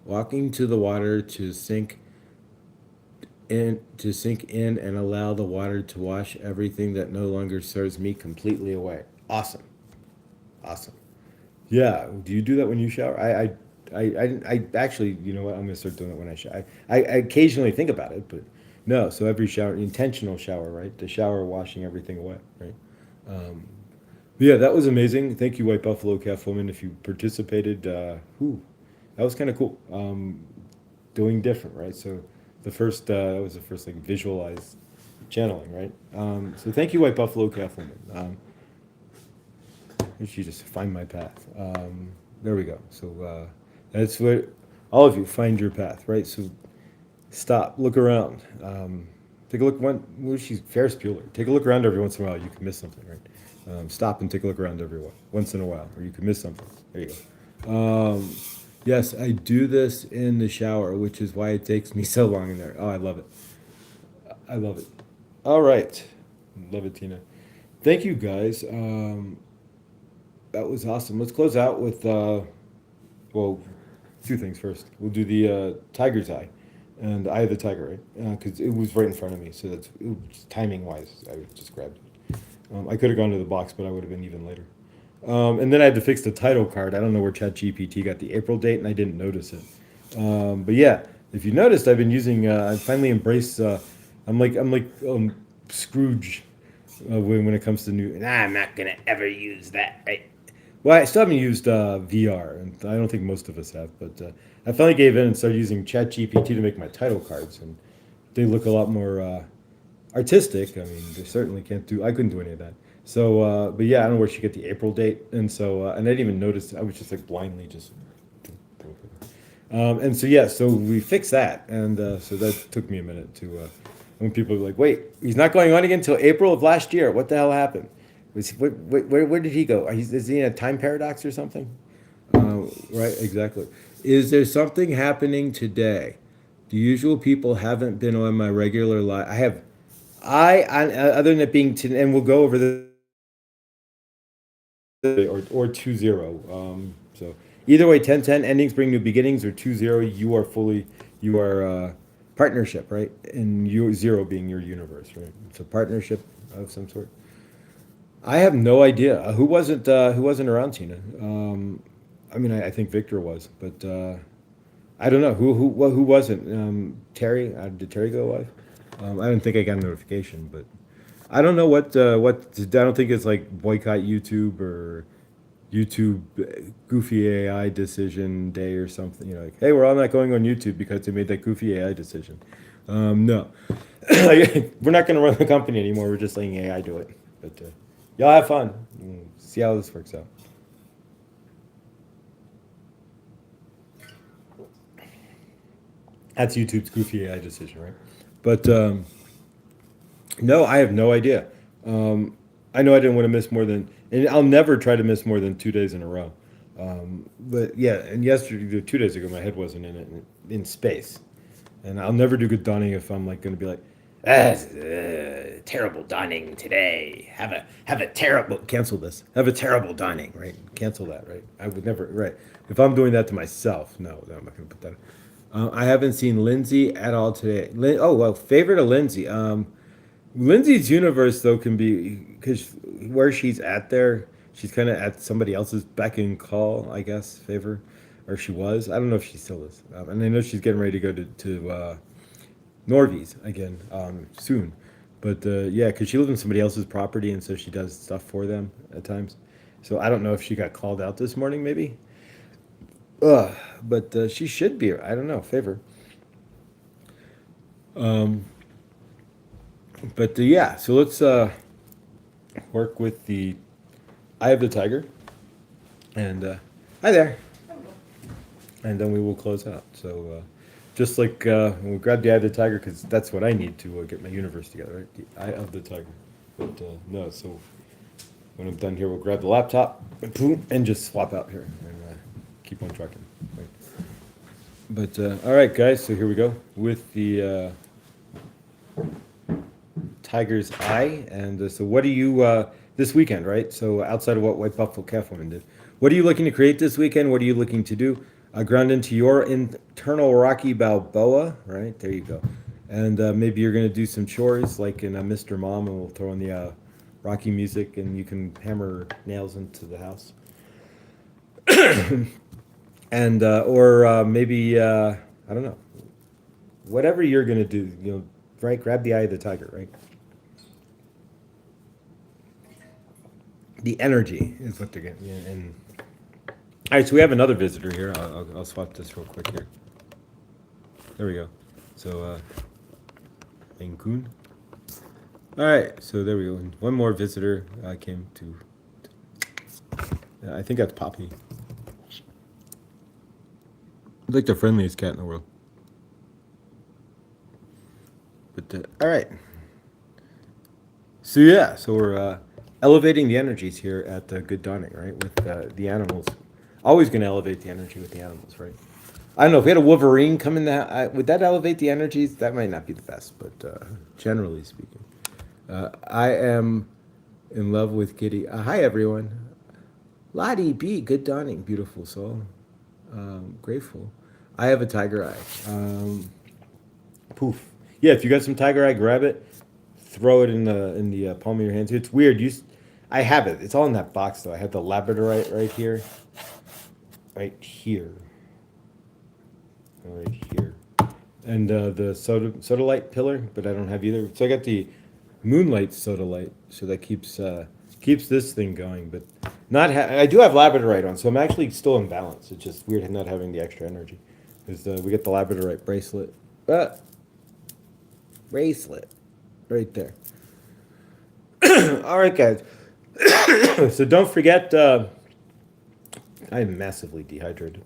Walking to the water to sink in and allow the water to wash everything that no longer serves me completely away. Awesome. Yeah. Do you do that when you shower? I actually, you know what? I'm gonna start doing it when I shower. I occasionally think about it, but no. So every shower, intentional shower, right? The shower washing everything away, right? Yeah, that was amazing. Thank you, White Buffalo Calf Woman, if you participated. That was kind of cool. Doing different, right? So that was the first like visualized channeling, right? So thank you, White Buffalo Calf Woman. I should just find my path. There we go. So that's what all of you find your path, right? So stop, look around. Take a look. She's Ferris Bueller. Take a look around every once in a while. You can miss something, right? Stop and take a look around once in a while, or you can miss something. There you go. Yes, I do this in the shower, which is why it takes me so long in there. Oh, I love it. I love it. All right. Love it, Tina. Thank you, guys. that was awesome. Let's close out with well, two things first. We'll do the tiger's eye, and eye of the tiger, right? Because it was right in front of me, so that's it was, timing wise. I just grabbed it. I could have gone to the box, but I would have been even later. And then I had to fix the title card. I don't know where ChatGPT got the April date, and I didn't notice it. But yeah, if you noticed, I've been using. I finally embraced. I'm like Scrooge when it comes to new. Nah, I'm not gonna ever use that. Right? Well, I still haven't used VR, and I don't think most of us have. But I finally gave in and started using ChatGPT to make my title cards, and they look a lot more artistic. I mean, they certainly can't do. I couldn't do any of that. So, but yeah, I don't know where she get the April date, and so and I didn't even notice. I was just like blindly just. And so yeah, so we fixed that, and so that took me a minute to. When people were like, "Wait, he's not going on again until April of last year. What the hell happened? Where did he go? Is he in a time paradox or something?" Right, exactly. Is there something happening today? The usual people haven't been on my regular live. I have, other than it being, and we'll go over the or 2-0. So either way, 10-10 endings bring new beginnings, or 2-0, you are partnership, right? And you zero being your universe, right? It's a partnership of some sort. I have no idea who wasn't around Tina. I mean, I think Victor was, but I don't know who wasn't. Terry, did Terry go live? I didn't think I got a notification, but I don't know what. I don't think it's like boycott YouTube or YouTube goofy AI decision day or something. You know, like, hey, we're all not going on YouTube because they made that goofy AI decision. No, we're not going to run the company anymore. We're just letting AI do it. But y'all have fun. See how this works out. That's YouTube's goofy AI decision, right? But no, I have no idea. I know I didn't want to miss more than, and I'll never try to miss more than 2 days in a row. But yeah, and yesterday, 2 days ago, my head wasn't in it, in space. And I'll never do good dawning if I'm like going to be like, terrible dawning today. Have a terrible cancel this. Have a terrible dawning, right? Cancel that, right? I would never, right? If I'm doing that to myself, no, I'm not going to put that. I haven't seen Lindsay at all today. Oh well, favorite of Lindsay. Lindsay's universe though can be because where she's at there, she's kind of at somebody else's beck and call, I guess. Favor, or she was. I don't know if she still is. And I know she's getting ready to go to Norvies again soon. But yeah, because she lives on somebody else's property, and so she does stuff for them at times. So I don't know if she got called out this morning, maybe. But she should be. I don't know. Favor. Um, but yeah, so let's work with the Eye of the Tiger, and hi there, and then we will close out. So just like we'll grab the Eye of the Tiger because that's what I need to get my universe together, right? The Eye of the Tiger. But no, so when I'm done here, we'll grab the laptop and boom, and just swap out here and keep on trucking. Right? But all right, guys. So here we go with the Tiger's Eye, and so what do you this weekend, right? So outside of what White Buffalo Calf Woman did, what are you looking to create this weekend? What are you looking to do? Ground into your internal Rocky Balboa, right? There you go. And maybe you're gonna do some chores like in Mr. Mom, and we'll throw in the Rocky music, and you can hammer nails into the house. And or maybe I don't know, whatever you're gonna do, you know, right? Grab the Eye of the Tiger, right? The energy is what they're getting. Yeah, and all right, so we have another visitor here. I'll swap this real quick here. There we go. So, Kun. All right, so there we go. And one more visitor came to. I think that's Poppy. Like the friendliest cat in the world. But all right. So yeah, so we're elevating the energies here at Good Dawning, right? With the animals. Always going to elevate the energy with the animals, right? I don't know if we had a Wolverine come in that, would that elevate the energies? That might not be the best, but generally speaking, I am in love with Kitty. Hi everyone. Lottie B, good dawning, beautiful soul. Grateful. I have a tiger eye. Poof. Yeah, if you got some tiger eye, grab it, throw it in the palm of your hands. It's weird. I have it. It's all in that box though. I have the labradorite right here, right here, and the sodalite pillar, but I don't have either. So I got the moonlight sodalite, so that keeps this thing going. But I do have labradorite on, so I'm actually still in balance. It's just weird not having the extra energy, because we get the labradorite bracelet. Ah, bracelet, right there. All right, guys. So don't forget, I am massively dehydrated,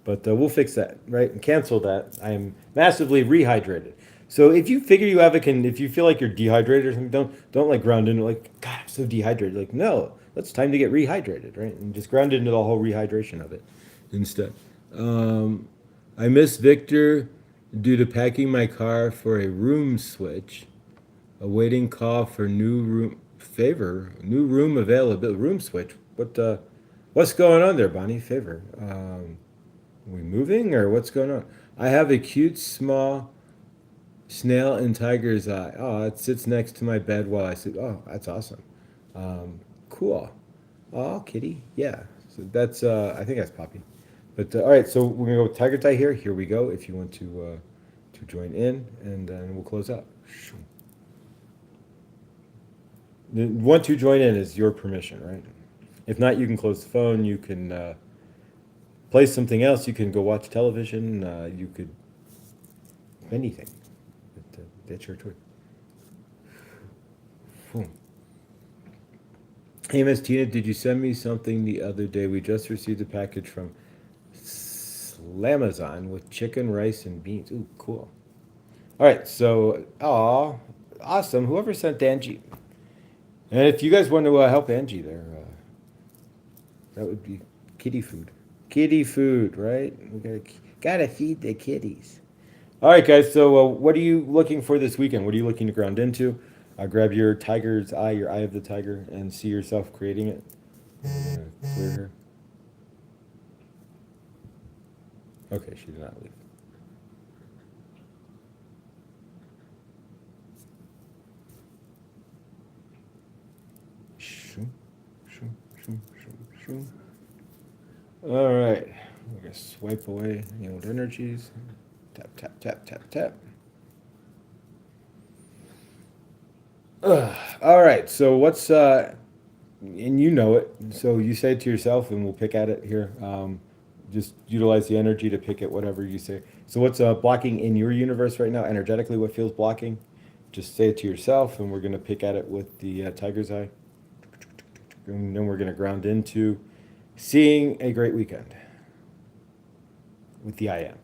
but we'll fix that, right? And cancel that. I am massively rehydrated. So if you figure you have if you feel like you're dehydrated or something, don't like ground into like, God, I'm so dehydrated. Like, no, it's time to get rehydrated, right? And just ground into the whole rehydration of it instead. I miss Victor due to packing my car for a room switch. Awaiting call for new room availability, room switch. What's going on there, Bonnie? Favor. Are we moving or what's going on? I have a cute small snail and tiger's eye. Oh, it sits next to my bed while I sleep. Oh, that's awesome. Cool. Oh, kitty. Yeah. So that's I think that's Poppy. But all right, so we're gonna go with tiger tie here. Here we go. If you want to join in, and then we'll close out. Want to join in is your permission, right? If not, you can close the phone. You can play something else. You can go watch television. You could anything. But, that's your choice. Hmm. Hey, Miss Tina, did you send me something the other day? We just received a package from Slamazon with chicken, rice, and beans. Ooh, cool. All right, so, awesome. Whoever sent Angie. And if you guys want to help Angie there, that would be kitty food. Kitty food, right? We gotta feed the kitties. All right, guys. So, what are you looking for this weekend? What are you looking to ground into? Grab your tiger's eye, your eye of the tiger, and see yourself creating it. Clear her. Okay, she did not leave. Shoo, shoo, shoo, shoo, shoo. All right. We're gonna swipe away the old energies. Tap, tap, tap, tap, tap. All right. So what's and you know it. So you say it to yourself, and we'll pick at it here. Just utilize the energy to pick at whatever you say. So what's blocking in your universe right now? Energetically, what feels blocking? Just say it to yourself, and we're gonna pick at it with the tiger's eye, and then we're gonna ground into seeing a great weekend with the I am.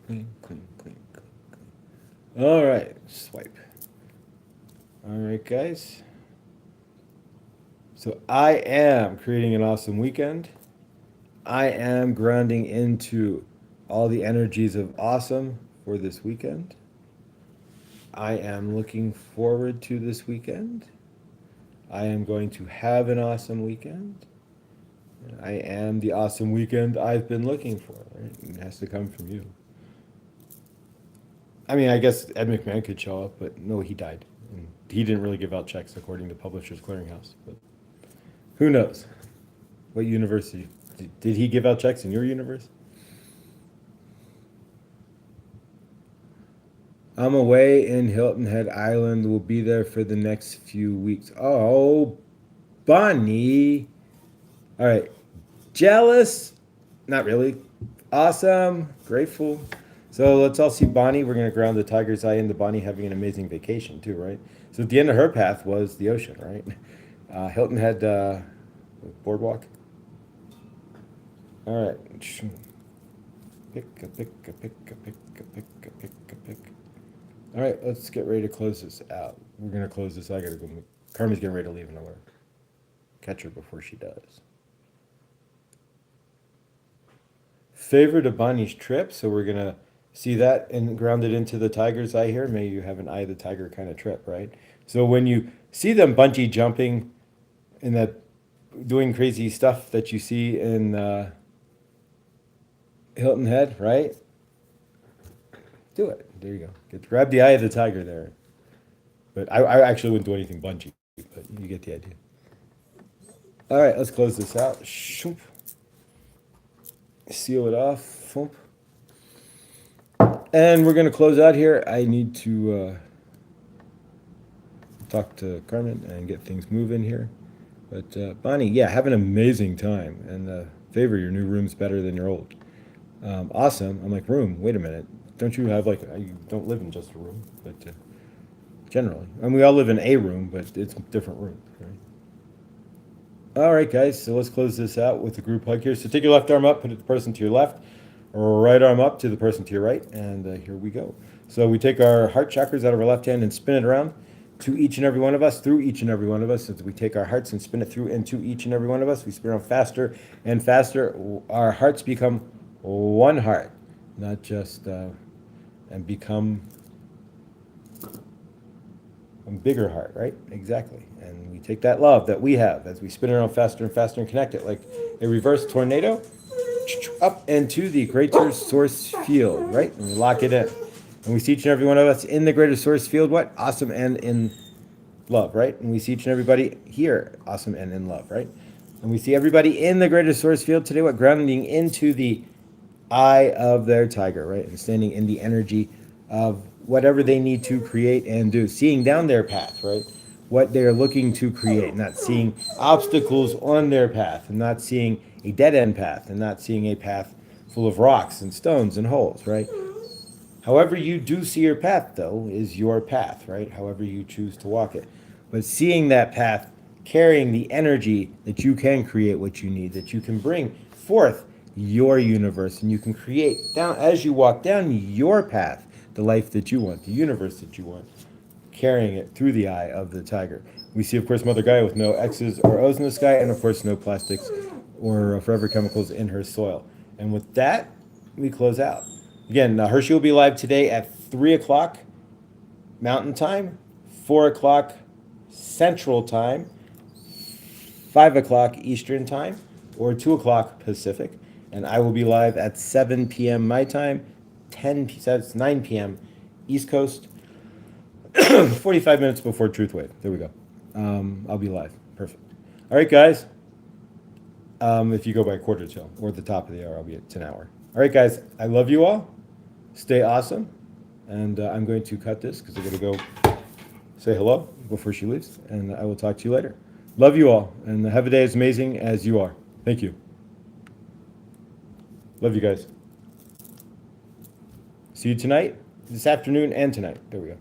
Clean, clean, clean, clean. All right, swipe. All right, guys. So I am creating an awesome weekend. I am grounding into all the energies of awesome for this weekend. I am looking forward to this weekend. I am going to have an awesome weekend. I am the awesome weekend I've been looking for. Right? It has to come from you. I mean, I guess Ed McMahon could show up, but no, he died. And he didn't really give out checks according to Publishers Clearinghouse. But who knows? What university? Did he give out checks in your universe? I'm away in Hilton Head Island. We'll be there for the next few weeks. Oh, Bonnie. All right. Jealous? Not really. Awesome. Grateful. So let's all see Bonnie. We're going to ground the tiger's eye into Bonnie having an amazing vacation, too, right? So at the end of her path was the ocean, right? Hilton Head boardwalk. All right. Pick a pick a pick a pick a pick a pick a pick. All right, let's get ready to close this out. We're gonna close this. I gotta go. Carmen's getting ready to leave, and I wanna catch her before she does. Favor to Bonnie's trip, so we're gonna See that and grounded into the tiger's eye here? Maybe you have an eye of the tiger kind of trip, right? So when you see them bungee jumping and that doing crazy stuff that you see in Hilton Head, right? Do it. There you go. Grab the eye of the tiger there. But I actually wouldn't do anything bungee, but you get the idea. All right, let's close this out. Shoop. Seal it off. Foomp. And we're going to close out here. I need to talk to Carmen and get things moving here. But Bonnie, yeah, have an amazing time. And favor, your new room's better than your old. Awesome. I'm like, room, wait a minute. Don't you have like, you don't live in just a room, but generally. And we all live in a room, but it's different rooms, right? All right, guys, so let's close this out with a group hug here. So take your left arm up, put it to the person to your left, right arm up to the person to your right, and here we go. So we take our heart chakras out of our left hand and spin it around to each and every one of us, through each and every one of us. As we take our hearts and spin it through into each and every one of us, we spin around faster and faster. Our hearts become one heart, not just, and become a bigger heart, right? Exactly. And we take that love that we have as we spin around faster and faster and connect it like a reverse tornado up into the greater source field, right? And we lock it in. And we see each and every one of us in the greater source field, what? Awesome and in love, right? And we see each and everybody here, awesome and in love, right? And we see everybody in the greater source field today, what? Grounding into the eye of their tiger, right? And standing in the energy of whatever they need to create and do, seeing down their path, right? What they're looking to create, not seeing obstacles on their path, and not seeing a dead end path, and not seeing a path full of rocks and stones and holes, right? However you do see your path, though, is your path, right? However you choose to walk it. But seeing that path, carrying the energy that you can create what you need, that you can bring forth your universe, and you can create down as you walk down your path, the life that you want, the universe that you want, carrying it through the eye of the tiger. We see, of course, Mother Gaia with no X's or O's in the sky, and of course, no plastics or forever chemicals in her soil. And with that, we close out. Again, Hershey will be live today at 3 o'clock Mountain Time, 4 o'clock Central Time, 5 o'clock Eastern Time, or 2 o'clock Pacific. And I will be live at 7 p.m. my time, 9 p.m. East Coast, 45 minutes before Truth Wave. There we go. I'll be live. Perfect. All right, guys. If you go by quarter till or the top of the hour, I'll be at 10 hour. All right, guys. I love you all. Stay awesome. And I'm going to cut this because I'm going to go say hello before she leaves. And I will talk to you later. Love you all. And have a day as amazing as you are. Thank you. Love you guys. See you tonight, this afternoon, and tonight. There we go.